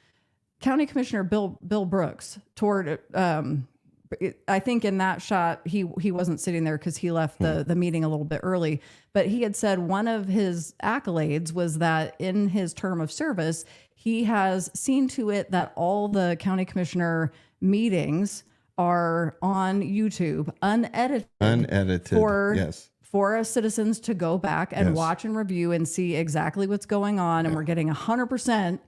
[SPEAKER 1] County Commissioner Bill Brooks I think in that shot, he wasn't sitting there because he left the meeting a little bit early, but he had said one of his accolades was that in his term of service, he has seen to it that all the county commissioner meetings are on YouTube, unedited for us citizens to go back and watch and review and see exactly what's going on. And we're getting 100%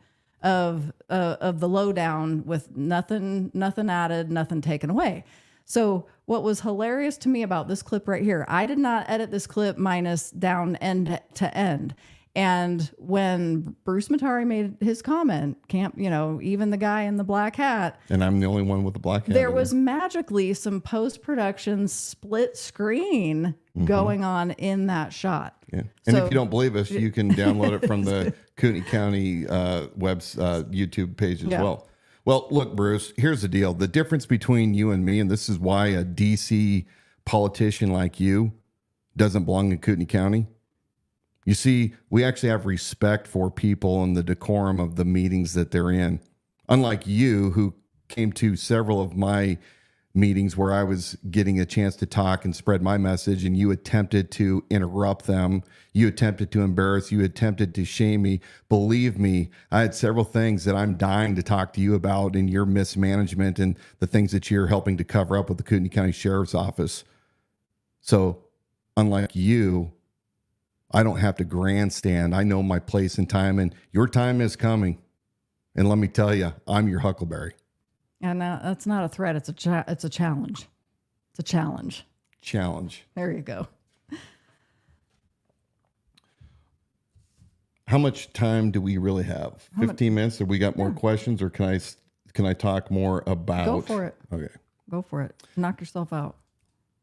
[SPEAKER 1] of the lowdown with nothing added, nothing taken away. So what was hilarious to me about this clip right here, I did not edit this clip minus down end to end. And when Bruce Matari made his comment, even the guy in the black hat.
[SPEAKER 2] And I'm the only one with the black hat.
[SPEAKER 1] There was magically some post-production split screen going on in that shot.
[SPEAKER 2] Yeah. And if you don't believe us, you can download it from the Kootenai County YouTube page as well. Well, look, Bruce, here's the deal. The difference between you and me, and this is why a DC politician like you doesn't belong in Kootenai County. You see, we actually have respect for people and the decorum of the meetings that they're in. Unlike you, who came to several of my meetings where I was getting a chance to talk and spread my message, and you attempted to interrupt them. You attempted to embarrass, you attempted to shame me. Believe me, I had several things that I'm dying to talk to you about in your mismanagement and the things that you're helping to cover up with the Kootenai County Sheriff's Office. So, unlike you, I don't have to grandstand. I know my place and time, and your time is coming. And let me tell you, I'm your Huckleberry.
[SPEAKER 1] And that's not a threat. It's a challenge. It's a challenge.
[SPEAKER 2] Challenge.
[SPEAKER 1] There you go.
[SPEAKER 2] How much time do we really have? 15 minutes? Have we got more questions, or can I talk more about?
[SPEAKER 1] Go for it.
[SPEAKER 2] Okay.
[SPEAKER 1] Go for it. Knock yourself out.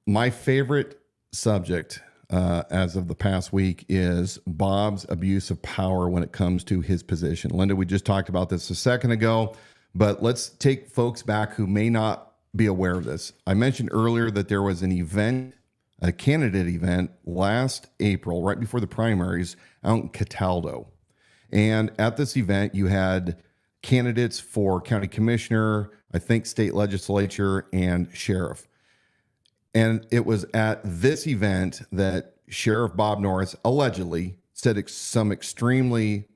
[SPEAKER 2] My favorite subject as of the past week is Bob's abuse of power when it comes to his position. Linda, we just talked about this a second ago, but let's take folks back who may not be aware of this. I mentioned earlier that there was an event, a candidate event last April, right before the primaries out in Cataldo. And at this event, you had candidates for county commissioner, I think state legislature, and sheriff. And it was at this event that Sheriff Bob Norris allegedly said some extremely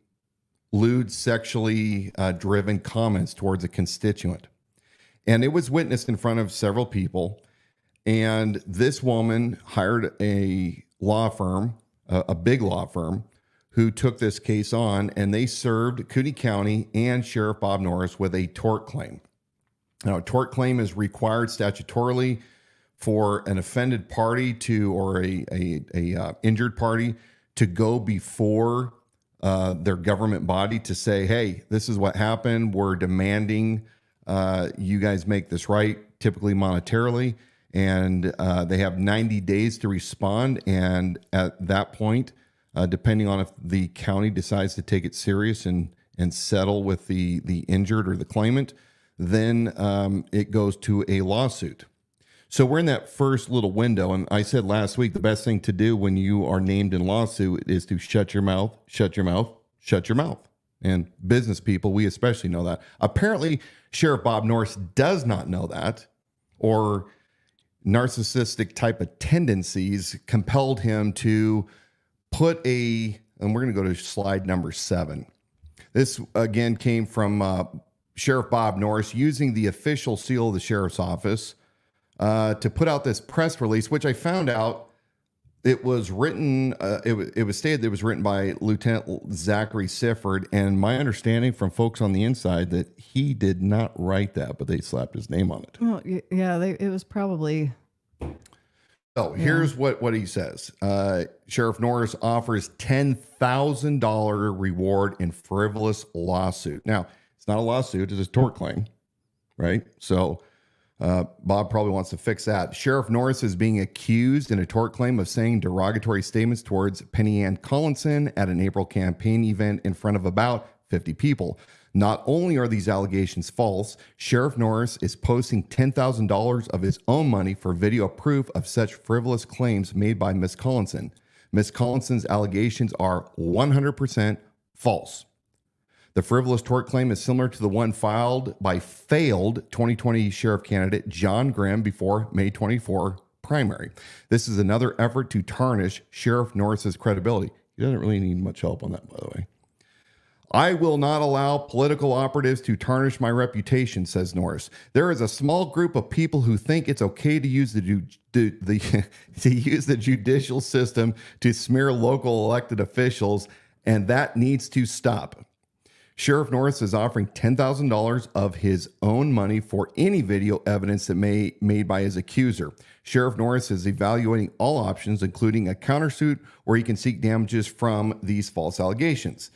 [SPEAKER 2] lewd, sexually driven comments towards a constituent. And it was witnessed in front of several people. And this woman hired a law firm, a big law firm, who took this case on, and they served Cooney County and Sheriff Bob Norris with a tort claim. Now, a tort claim is required statutorily for an offended party to, or a injured party, to go before their government body to say, hey, this is what happened. We're demanding you guys make this right, typically monetarily. And they have 90 days to respond. And at that point, depending on if the county decides to take it serious and settle with the injured or the claimant, then it goes to a lawsuit. So we're in that first little window. And I said last week, the best thing to do when you are named in lawsuit is to shut your mouth, shut your mouth, shut your mouth. And business people, we especially know that. Apparently, Sheriff Bob Norris does not know that, or narcissistic type of tendencies compelled him to put and we're going to go to slide number 7. This again came from Sheriff Bob Norris using the official seal of the sheriff's office to put out this press release, which I found out it was written, it was stated that it was written by Lieutenant Zachary Sifford, and my understanding from folks on the inside that he did not write that, but they slapped his name on it.
[SPEAKER 1] Well, yeah, it was probably...
[SPEAKER 2] So here's what he says. Sheriff Norris offers $10,000 reward in frivolous lawsuit. Now, it's not a lawsuit, it's a tort claim, right? So Bob probably wants to fix that. Sheriff Norris is being accused in a tort claim of saying derogatory statements towards Penny Ann Collinson at an April campaign event in front of about 50 people. Not only are these allegations false, Sheriff Norris is posting $10,000 of his own money for video proof of such frivolous claims made by Ms. Collinson. Ms. Collinson's allegations are 100% false. The frivolous tort claim is similar to the one filed by failed 2020 sheriff candidate John Grimm before May 24 primary. This is another effort to tarnish Sheriff Norris's credibility. He doesn't really need much help on that, by the way. I will not allow political operatives to tarnish my reputation, says Norris. There is a small group of people who think it's okay to use to use the judicial system to smear local elected officials, and that needs to stop. Sheriff Norris is offering $10,000 of his own money for any video evidence that made by his accuser. Sheriff Norris is evaluating all options, including a countersuit where he can seek damages from these false allegations.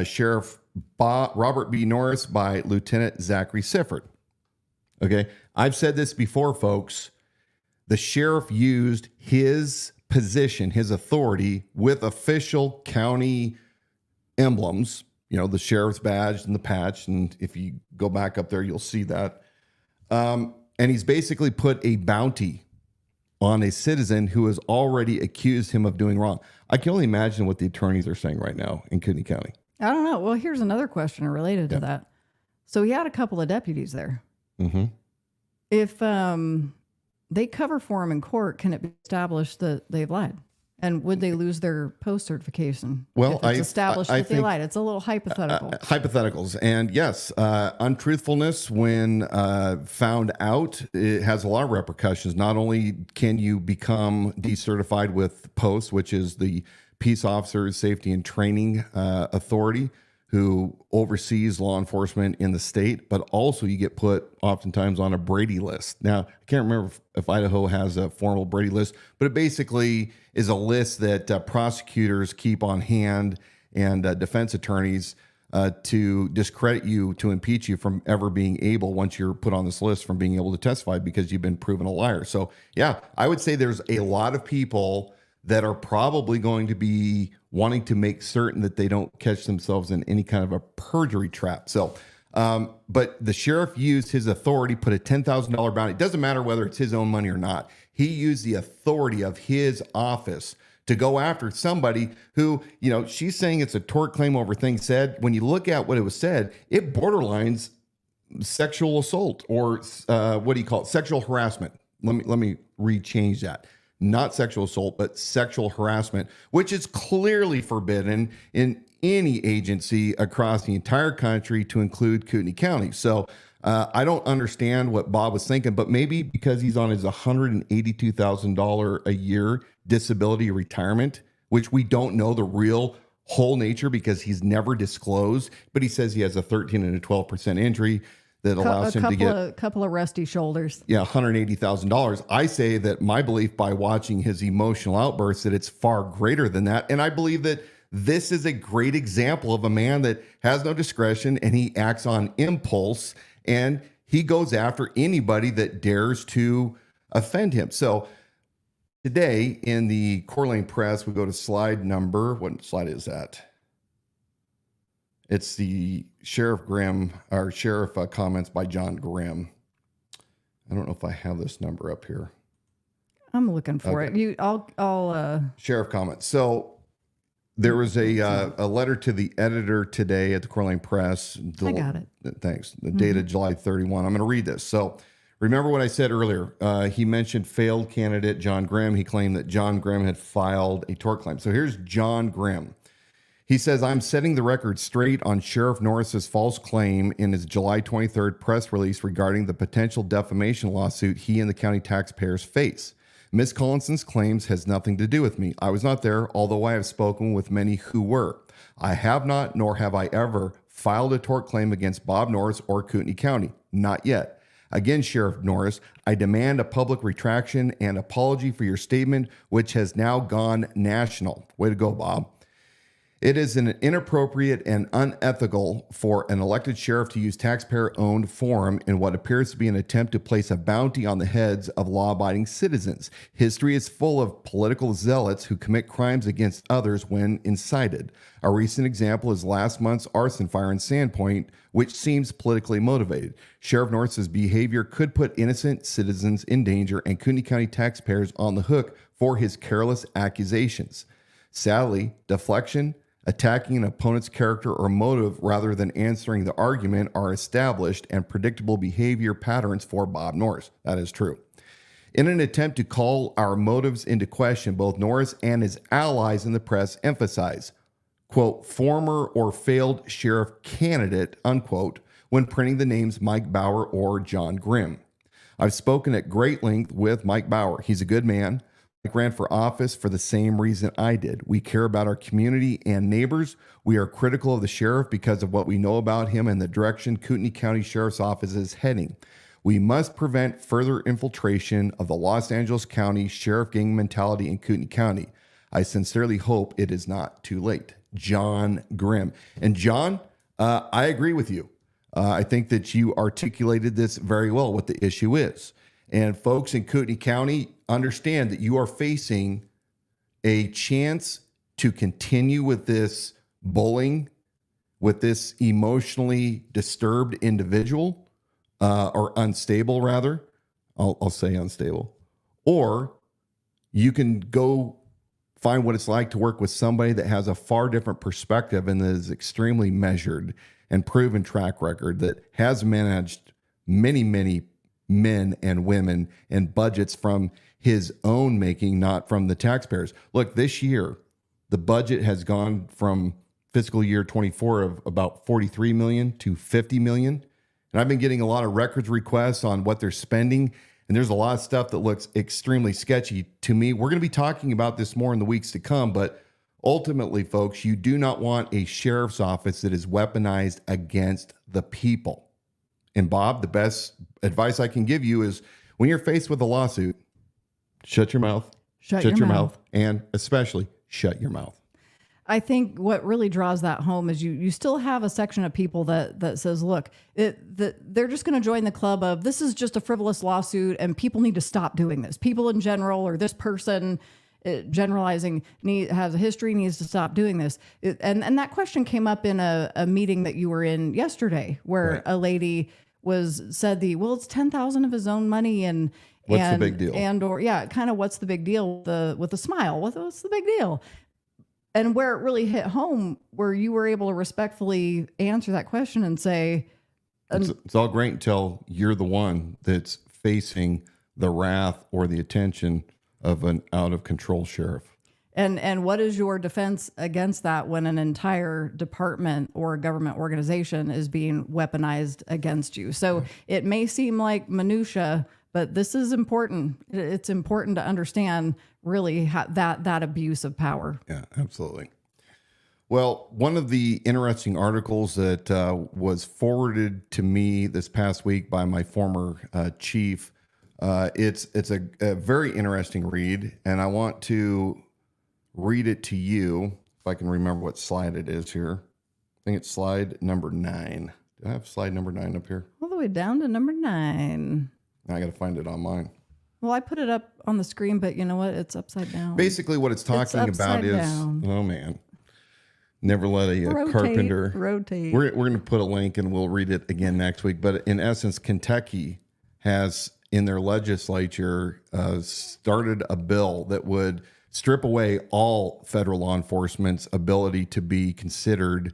[SPEAKER 2] Sheriff Robert B. Norris by Lieutenant Zachary Sifford. Okay, I've said this before, folks. The sheriff used his position, his authority, with official county emblems, you know, the sheriff's badge and the patch. And if you go back up there, you'll see that. And he's basically put a bounty on a citizen who has already accused him of doing wrong. I can only imagine what the attorneys are saying right now in Cooney County.
[SPEAKER 1] I don't know. Well, here's another question related to that. So he had a couple of deputies there. Mm-hmm. If they cover for him in court, can it be established that they've lied? And would they lose their post certification?
[SPEAKER 2] Well,
[SPEAKER 1] if it's established that they lied. It's a little hypothetical.
[SPEAKER 2] Hypotheticals. And yes, untruthfulness, when found out, it has a lot of repercussions. Not only can you become decertified with POST, which is the Peace Officers Safety and Training Authority, who oversees law enforcement in the state, but also you get put oftentimes on a Brady list. Now, I can't remember if Idaho has a formal Brady list, but it basically is a list that prosecutors keep on hand and defense attorneys to discredit you, to impeach you from ever being able, once you're put on this list, from being able to testify because you've been proven a liar. So yeah, I would say there's a lot of people that are probably going to be wanting to make certain that they don't catch themselves in any kind of a perjury trap. So, but the sheriff used his authority, put a $10,000 bounty. It doesn't matter whether it's his own money or not. He used the authority of his office to go after somebody who, she's saying it's a tort claim over things said. When you look at what it was said, it borderlines sexual assault or what do you call it? Sexual harassment. Let me rechange that. Not sexual assault, but sexual harassment, which is clearly forbidden in any agency across the entire country, to include Kootenai County. So I don't understand what Bob was thinking, but maybe because he's on his $182,000 a year disability retirement, which we don't know the real whole nature because he's never disclosed, but he says he has a 13 and a 12% injury that allows him to get
[SPEAKER 1] a couple of rusty shoulders.
[SPEAKER 2] Yeah, $180,000. I say that my belief by watching his emotional outbursts that it's far greater than that. And I believe that this is a great example of a man that has no discretion and he acts on impulse and he goes after anybody that dares to offend him. So today in the Coeur d'Alene Press, we go to slide number, what slide is that? It's the Sheriff comments by John Grimm. I don't know if I have this number up here.
[SPEAKER 1] I'm looking for it. I'll
[SPEAKER 2] Sheriff comments. So there was a letter to the editor today at the Coeur d'Alene Press.
[SPEAKER 1] I got it.
[SPEAKER 2] Thanks. The dated July 31. I'm going to read this. So remember what I said earlier. He mentioned failed candidate John Grimm. He claimed that John Grimm had filed a tort claim. So here's John Grimm. He says, I'm setting the record straight on Sheriff Norris's false claim in his July 23rd press release regarding the potential defamation lawsuit he and the county taxpayers face. Ms. Collinson's claims has nothing to do with me. I was not there, although I have spoken with many who were. I have not, nor have I ever, filed a tort claim against Bob Norris or Kootenai County. Not yet. Again, Sheriff Norris, I demand a public retraction and apology for your statement, which has now gone national. Way to go, Bob. It is an inappropriate and unethical for an elected sheriff to use taxpayer-owned forum in what appears to be an attempt to place a bounty on the heads of law-abiding citizens. History is full of political zealots who commit crimes against others when incited. A recent example is last month's arson fire in Sandpoint, which seems politically motivated. Sheriff Norris's behavior could put innocent citizens in danger and Kootenai County taxpayers on the hook for his careless accusations. Sadly, deflection, attacking an opponent's character or motive rather than answering the argument are established and predictable behavior patterns for Bob Norris. That is true. In an attempt to call our motives into question, both Norris and his allies in the press emphasize, quote, former or failed sheriff candidate, unquote, when printing the names Mike Bauer or John Grimm. I've spoken at great length with Mike Bauer. He's a good man. Mike ran for office for the same reason I did. We care about our community and neighbors. We are critical of the sheriff because of what we know about him and the direction Kootenai County Sheriff's Office is heading. We must prevent further infiltration of the Los Angeles County sheriff gang mentality in Kootenai County. I sincerely hope it is not too late. John Grimm. And John, I agree with you. I think that you articulated this very well, what the issue is. And folks in Kootenai County, understand that you are facing a chance to continue with this bullying, with this emotionally disturbed individual, or unstable rather. I'll say unstable. Or you can go find what it's like to work with somebody that has a far different perspective and that is extremely measured and proven track record that has managed many, many men and women and budgets from his own making, not from the taxpayers. Look, this year, the budget has gone from fiscal year 24 of about 43 million to 50 million. And I've been getting a lot of records requests on what they're spending. And there's a lot of stuff that looks extremely sketchy to me. We're going to be talking about this more in the weeks to come. But ultimately, folks, you do not want a sheriff's office that is weaponized against the people. And Bob, the best advice I can give you is when you're faced with a lawsuit, shut your mouth, shut your mouth, and especially shut your mouth.
[SPEAKER 1] I think what really draws that home is you still have a section of people that says, look, they're just going to join the club of this is just a frivolous lawsuit and people need to stop doing this. People in general or this person. generalizing has a history, needs to stop doing this. And that question came up in a meeting that you were in yesterday, where a lady said it's 10,000 of his own money, and
[SPEAKER 2] what's the big deal?
[SPEAKER 1] Kind of what's the big deal with a smile? What's the big deal? And where it really hit home, where you were able to respectfully answer that question and say,
[SPEAKER 2] it's all great until you're the one that's facing the wrath or the attention of an out of control sheriff.
[SPEAKER 1] And what is your defense against that when an entire department or government organization is being weaponized against you? So it may seem like minutia, but this is important. It's important to understand really that abuse of power.
[SPEAKER 2] Yeah, absolutely. Well, one of the interesting articles that was forwarded to me this past week by my former chief, it's a very interesting read, and I want to read it to you if I can remember what slide it is here. I think it's slide number 9. Do I have slide number 9 up here?
[SPEAKER 1] All the way down to number 9.
[SPEAKER 2] I got to find it on mine.
[SPEAKER 1] Well, I put it up on the screen, but you know what? It's upside down.
[SPEAKER 2] Basically, what it's talking about is, oh man, never let a carpenter
[SPEAKER 1] rotate.
[SPEAKER 2] We're going to put a link and we'll read it again next week. But in essence, Kentucky has in their legislature started a bill that would strip away all federal law enforcement's ability to be considered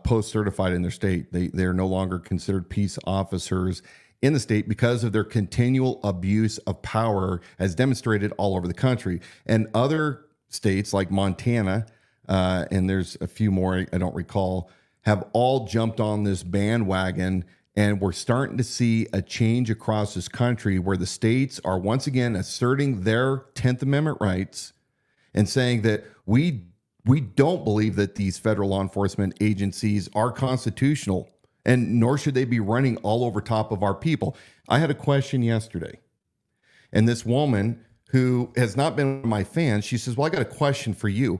[SPEAKER 2] post-certified in their state. They're no longer considered peace officers in the state because of their continual abuse of power as demonstrated all over the country. And other states like Montana, and there's a few more I don't recall, have all jumped on this bandwagon. And we're starting to see a change across this country where the states are once again asserting their 10th Amendment rights and saying that we don't believe that these federal law enforcement agencies are constitutional, and nor should they be running all over top of our people. I had a question yesterday, and this woman who has not been my fan, she says, well, I got a question for you.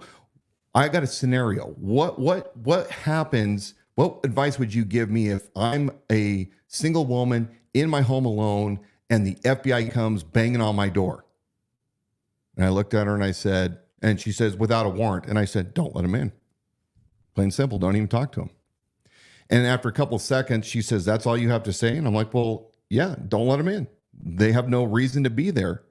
[SPEAKER 2] I got a scenario. What happens? What advice would you give me if I'm a single woman in my home alone and the FBI comes banging on my door? And I looked at her and I said, and she says, without a warrant. And I said, don't let him in. Plain and simple. Don't even talk to him. And after a couple of seconds, she says, that's all you have to say? And I'm like, well, yeah, don't let him in. They have no reason to be there.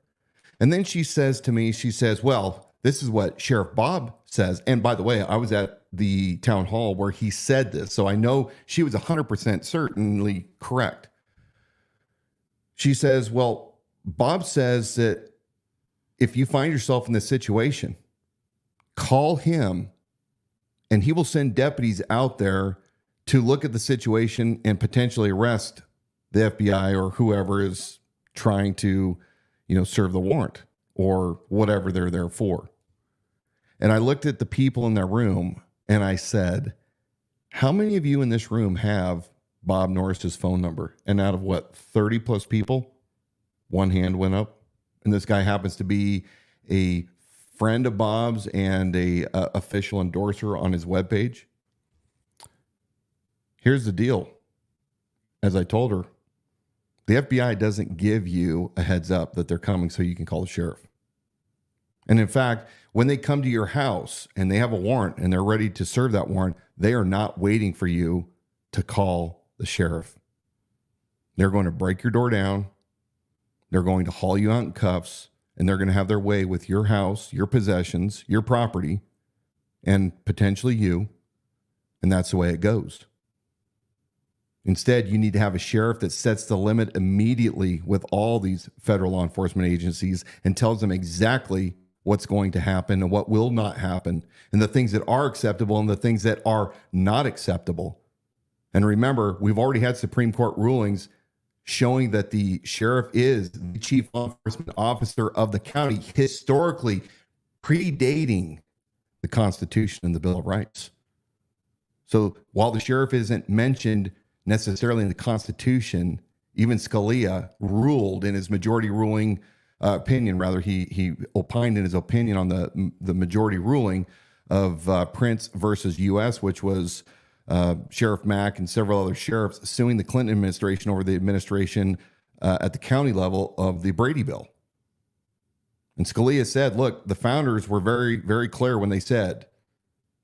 [SPEAKER 2] And then she says to me, she says, well, this is what Sheriff Bob says. And by the way, I was at the town hall where he said this. So I know she was 100% certainly correct. She says, well, Bob says that if you find yourself in this situation, call him and he will send deputies out there to look at the situation and potentially arrest the FBI or whoever is trying to, serve the warrant or whatever they're there for. And I looked at the people in their room and I said, how many of you in this room have Bob Norris's phone number? And out of 30 plus people, one hand went up. And this guy happens to be a friend of Bob's and a official endorser on his webpage. Here's the deal. As I told her, the FBI doesn't give you a heads up that they're coming so you can call the sheriff. And in fact, when they come to your house and they have a warrant and they're ready to serve that warrant, they are not waiting for you to call the sheriff. They're going to break your door down. They're going to haul you out in cuffs, and they're going to have their way with your house, your possessions, your property, and potentially you. And that's the way it goes. Instead, you need to have a sheriff that sets the limit immediately with all these federal law enforcement agencies and tells them exactly what's going to happen and what will not happen, and the things that are acceptable and the things that are not acceptable. And remember, we've already had Supreme Court rulings showing that the sheriff is the chief law enforcement officer of the county, historically predating the Constitution and the Bill of Rights. So while the sheriff isn't mentioned necessarily in the Constitution, even Scalia ruled in his majority ruling opinion, rather, he opined in his opinion on the majority ruling of Prince versus U.S., which was Sheriff Mack and several other sheriffs suing the Clinton administration over the administration at the county level of the Brady Bill. And Scalia said, look, the founders were very, very clear when they said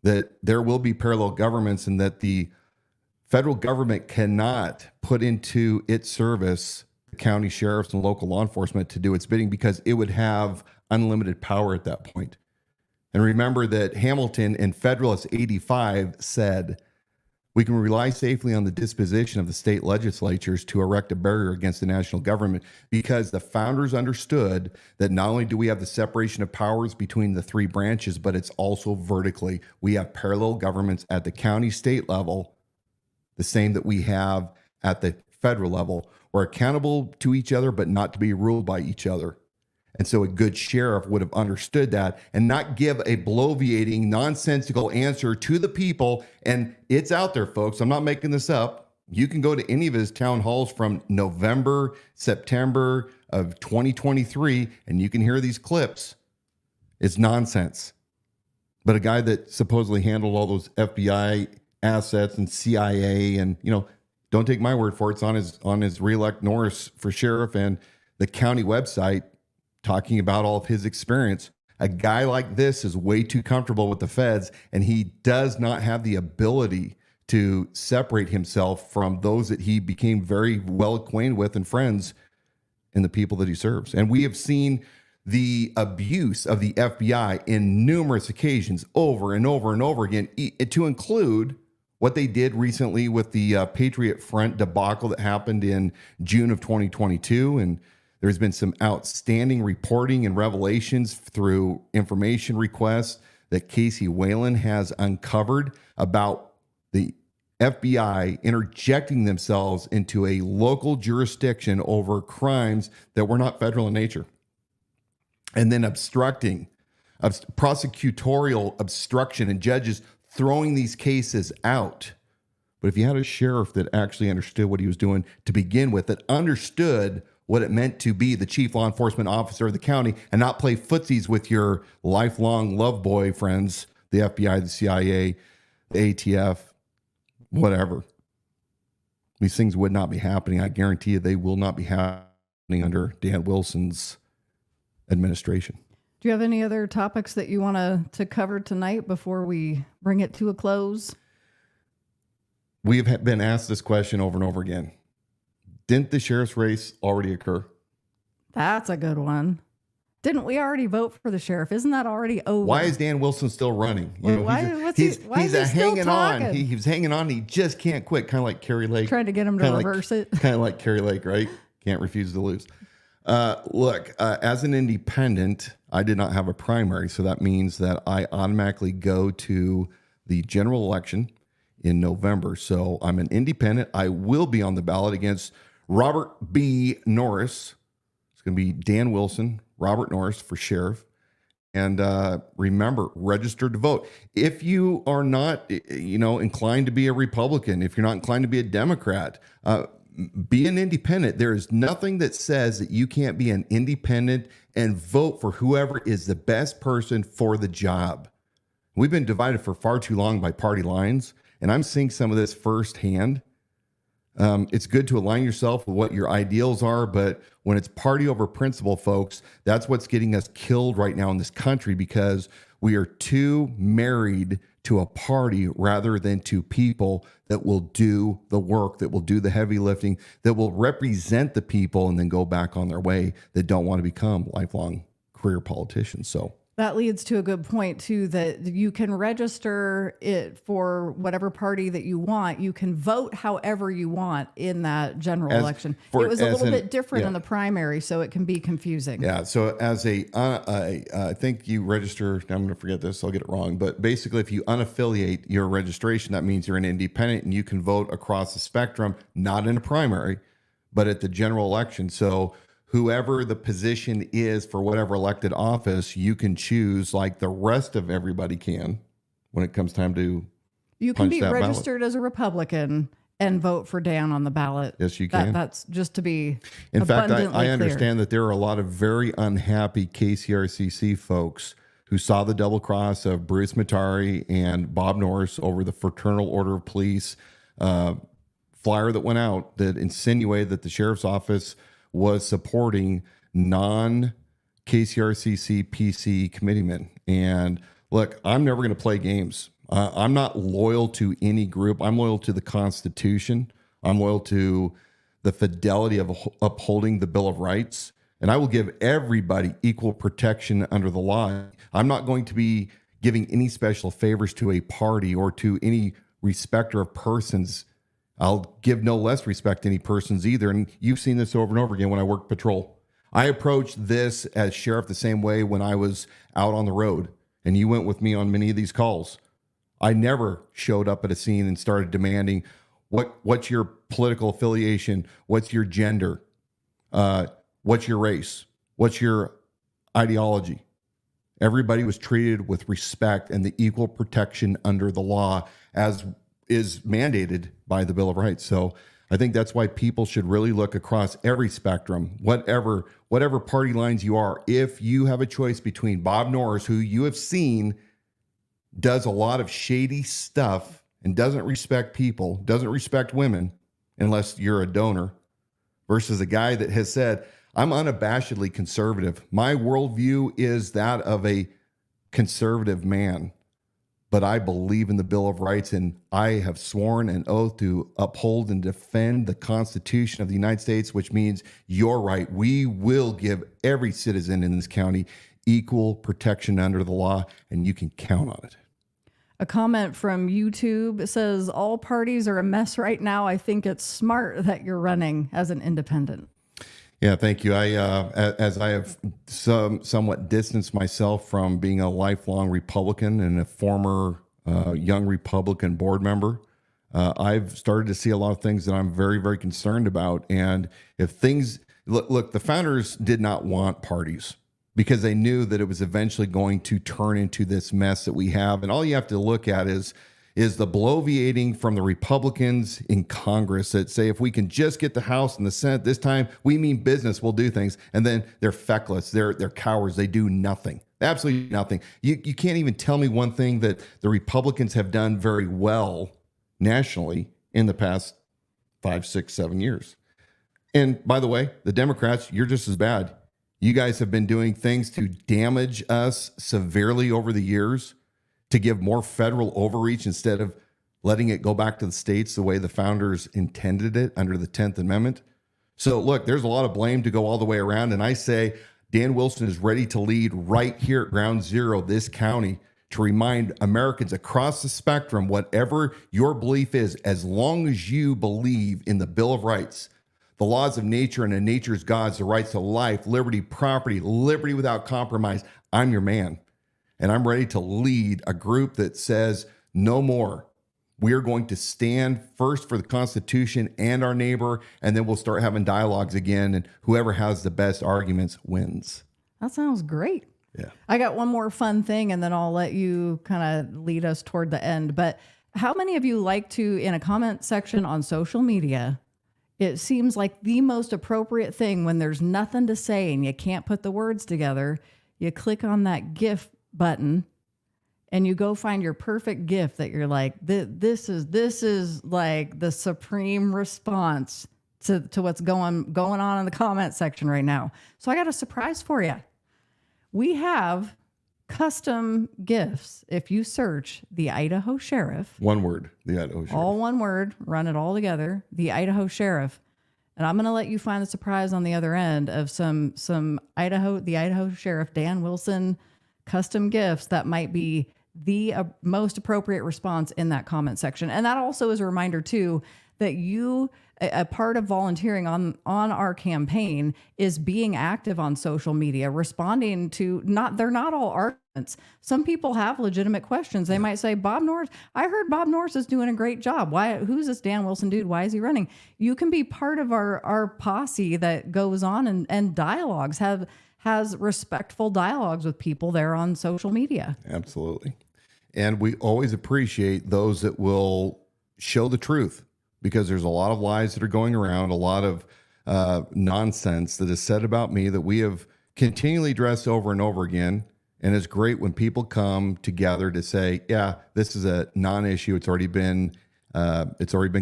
[SPEAKER 2] that there will be parallel governments and that the federal government cannot put into its service county sheriffs and local law enforcement to do its bidding because it would have unlimited power at that point. And remember that Hamilton in Federalist 85 said, we can rely safely on the disposition of the state legislatures to erect a barrier against the national government because the founders understood that not only do we have the separation of powers between the three branches, but it's also vertically. We have parallel governments at the county state level, the same that we have at the federal level. We're accountable to each other, but not to be ruled by each other. And so a good sheriff would have understood that and not give a bloviating, nonsensical answer to the people. And it's out there, folks. I'm not making this up. You can go to any of his town halls from November, September of 2023, and you can hear these clips. It's nonsense. But a guy that supposedly handled all those FBI assets and CIA and, don't take my word for it. It's on his reelect Norris for sheriff and the county website, talking about all of his experience. A guy like this is way too comfortable with the feds, and he does not have the ability to separate himself from those that he became very well acquainted with and friends in the people that he serves. And we have seen the abuse of the FBI in numerous occasions over and over and over again, to include what they did recently with the Patriot Front debacle that happened in June of 2022. And there's been some outstanding reporting and revelations through information requests that Casey Whalen has uncovered about the FBI interjecting themselves into a local jurisdiction over crimes that were not federal in nature. And then obstructing, prosecutorial obstruction, and judges throwing these cases out. But if you had a sheriff that actually understood what he was doing to begin with, that understood what it meant to be the chief law enforcement officer of the county and not play footsies with your lifelong love boyfriends, the FBI, the CIA, the ATF, whatever. These things would not be happening. I guarantee you they will not be happening under Dan Wilson's administration.
[SPEAKER 1] Do you have any other topics that you want to cover tonight before we bring it to a close?
[SPEAKER 2] We have been asked this question over and over again. Didn't the sheriff's race already occur?
[SPEAKER 1] That's a good one. Didn't we already vote for the sheriff? Isn't that already over?
[SPEAKER 2] Why is Dan Wilson still running?
[SPEAKER 1] He's
[SPEAKER 2] hanging on. He's hanging on. He just can't quit. Kind of like Kerry Lake.
[SPEAKER 1] Trying to get him to reverse it.
[SPEAKER 2] Kind of like Kerry Lake, right? Can't refuse to lose. Look, as an independent, I did not have a primary. So that means that I automatically go to the general election in November. So I'm an independent. I will be on the ballot against Robert B. Norris. It's going to be Dan Wilson, Robert Norris for sheriff. And remember, register to vote. If you are not, inclined to be a Republican, if you're not inclined to be a Democrat, be an independent. There is nothing that says that you can't be an independent and vote for whoever is the best person for the job. We've been divided for far too long by party lines, and I'm seeing some of this firsthand. It's good to align yourself with what your ideals are, but when it's party over principle, folks, that's what's getting us killed right now in this country, because we are too married to a party rather than to people that will do the work, that will do the heavy lifting, that will represent the people and then go back on their way, that don't want to become lifelong career politicians. So
[SPEAKER 1] that leads to a good point too, that you can register it for whatever party that you want. You can vote however you want in that general election. It was a little bit different in the primary, so it can be confusing.
[SPEAKER 2] Yeah. So as I think you register, I'm going to forget this, I'll get it wrong, but basically if you unaffiliate your registration, that means you're an independent and you can vote across the spectrum, not in a primary, but at the general election. So whoever the position is for whatever elected office, you can choose like the rest of everybody can when it comes time to
[SPEAKER 1] You can be registered as a Republican and vote for Dan on the ballot.
[SPEAKER 2] Yes, you can.
[SPEAKER 1] That's just to be
[SPEAKER 2] In fact, I understand
[SPEAKER 1] clear.
[SPEAKER 2] that there are a lot of very unhappy KCRCC folks who saw the double cross of Bruce Matari and Bob Norris over the Fraternal Order of Police flyer that went out that insinuated that the sheriff's office was supporting non-Christian KCRCC PC committeeman. And look, I'm never going to play games. I'm not loyal to any group. I'm loyal to the Constitution. I'm loyal to the fidelity of upholding the Bill of Rights. And I will give everybody equal protection under the law. I'm not going to be giving any special favors to a party or to any respecter of persons. I'll give no less respect to any persons either. And you've seen this over and over again when I worked patrol. I approached this as sheriff the same way when I was out on the road, and you went with me on many of these calls. I never showed up at a scene and started demanding what's your political affiliation, what's your gender, what's your race, what's your ideology. Everybody was treated with respect and the equal protection under the law as is mandated by the Bill of Rights. So I think that's why people should really look across every spectrum, whatever party lines you are. If you have a choice between Bob Norris, who you have seen does a lot of shady stuff and doesn't respect people, doesn't respect women, unless you're a donor, versus a guy that has said, I'm unabashedly conservative. My worldview is that of a conservative man, but I believe in the Bill of Rights, and I have sworn an oath to uphold and defend the Constitution of the United States, which means you're right. We will give every citizen in this county equal protection under the law, and you can count on it.
[SPEAKER 1] A comment from YouTube says, all parties are a mess right now. I think it's smart that you're running as an independent.
[SPEAKER 2] Yeah, thank you. As I have somewhat distanced myself from being a lifelong Republican and a former young Republican board member, I've started to see a lot of things that I'm very, very concerned about. And if things look, the founders did not want parties because they knew that it was eventually going to turn into this mess that we have. And all you have to look at is the bloviating from the Republicans in Congress that say, if we can just get the House and the Senate this time, we mean business, we'll do things. And then they're feckless, they're cowards, they do nothing, absolutely nothing. You can't even tell me one thing that the Republicans have done very well nationally in the past 5, 6, 7 years. And by the way, the Democrats, you're just as bad. You guys have been doing things to damage us severely over the years, to give more federal overreach instead of letting it go back to the states the way the founders intended it under the 10th Amendment. So look, there's a lot of blame to go all the way around. And I say Dan Wilson is ready to lead right here at ground zero, this county, to remind Americans across the spectrum, whatever your belief is, as long as you believe in the Bill of Rights, the laws of nature and of nature's gods, the rights to life, liberty, property, liberty without compromise, I'm your man. And I'm ready to lead a group that says no more. We're going to stand first for the Constitution and our neighbor, and then we'll start having dialogues again, and whoever has the best arguments wins.
[SPEAKER 1] That sounds great.
[SPEAKER 2] Yeah.
[SPEAKER 1] I got one more fun thing, and then I'll let you kind of lead us toward the end. But how many of you like to, in a comment section on social media, it seems like the most appropriate thing when there's nothing to say and you can't put the words together, you click on that GIF button and you go find your perfect GIF that you're like, this is like the supreme response to what's going on in the comment section right now. So I got a surprise for you. We have custom GIFs. If you search the Idaho Sheriff,
[SPEAKER 2] one word, the Idaho Sheriff,
[SPEAKER 1] all one word, run it all together, the Idaho Sheriff. And I'm going to let you find the surprise on the other end of the Idaho Sheriff, Dan Wilson custom GIFs that might be the most appropriate response in that comment section. And that also is a reminder too, that a part of volunteering on our campaign is being active on social media, responding to they're not all arguments. Some people have legitimate questions. They might say, Bob Norris, I heard Bob Norris is doing a great job. Who's this Dan Wilson dude? Why is he running? You can be part of our posse that goes on and dialogues, has respectful dialogues with people there on social media.
[SPEAKER 2] Absolutely. And we always appreciate those that will show the truth, because there's a lot of lies that are going around, a lot of nonsense that is said about me that we have continually addressed over and over again. And it's great when people come together to say, yeah, this is a non-issue. It's already been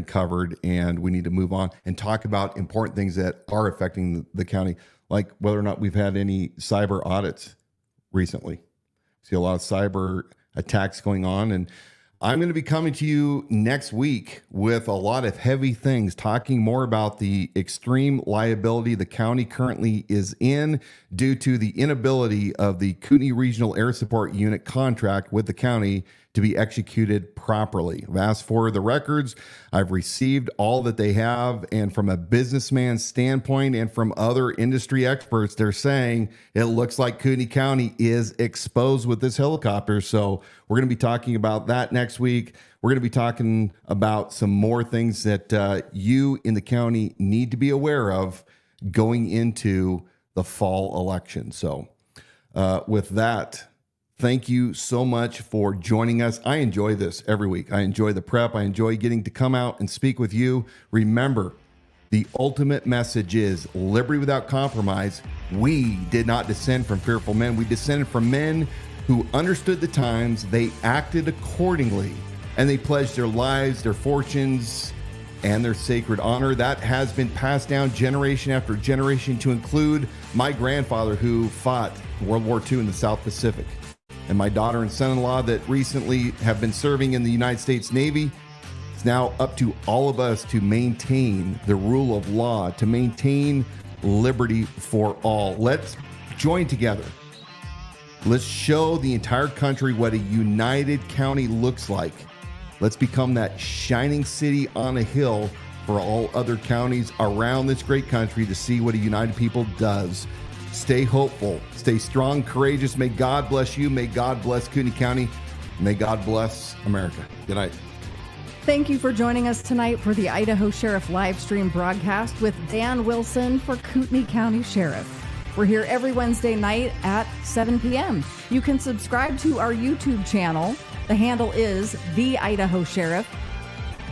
[SPEAKER 2] covered, and we need to move on and talk about important things that are affecting the county. like whether or not we've had any cyber audits recently. See a lot of cyber attacks going on, and I'm going to be coming to you next week with a lot of heavy things, talking more about the extreme liability the county currently is in due to the inability of the Kootenai Regional Air Support Unit contract with the county to be executed properly. I've asked for the records. I've received all that they have. And from a businessman standpoint and from other industry experts, they're saying it looks like Kootenai County is exposed with this helicopter. So we're going to be talking about that next week. We're going to be talking about some more things that you in the county need to be aware of going into the fall election. So with that, thank you so much for joining us. I enjoy this every week. I enjoy the prep. I enjoy getting to come out and speak with you. Remember, the ultimate message is liberty without compromise. We did not descend from fearful men. We descended from men who understood the times. They acted accordingly, and they pledged their lives, their fortunes, and their sacred honor. That has been passed down generation after generation, to include my grandfather, who fought World War II in the South Pacific, and my daughter and son-in-law that recently have been serving in the United States Navy. It's now up to all of us to maintain the rule of law, to maintain liberty for all. Let's join together. Let's show the entire country what a united county looks like. Let's become that shining city on a hill for all other counties around this great country to see what a united people does. Stay hopeful, stay strong, courageous. May God bless you. May God bless Kootenai County. May God bless America. Good night.
[SPEAKER 1] Thank you for joining us tonight for the Idaho Sheriff live stream broadcast with Dan Wilson for Kootenai County Sheriff. We're here every Wednesday night at 7 p.m. You can subscribe to our YouTube channel. The handle is The Idaho Sheriff.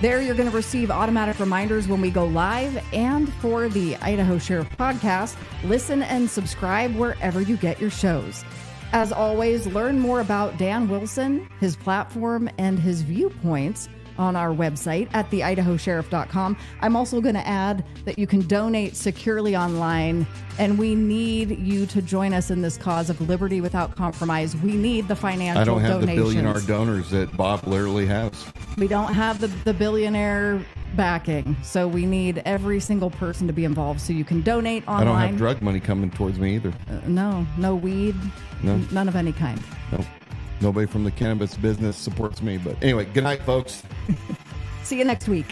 [SPEAKER 1] There you're going to receive automatic reminders when we go live. And for the Idaho Sheriff podcast, listen and subscribe wherever you get your shows. As always, learn more about Dan Wilson, his platform, and his viewpoints on our website at theidahosheriff.com. I'm also going to add that you can donate securely online, and we need you to join us in this cause of liberty without compromise. We need the financial donations.
[SPEAKER 2] I don't have the billionaire donors that Bob literally has.
[SPEAKER 1] We don't have the billionaire backing, so we need every single person to be involved. So you can donate online.
[SPEAKER 2] I don't have drug money coming towards me either.
[SPEAKER 1] No weed, no. None of any kind.
[SPEAKER 2] No. Nobody from the cannabis business supports me. But anyway, good night, folks.
[SPEAKER 1] See you next week.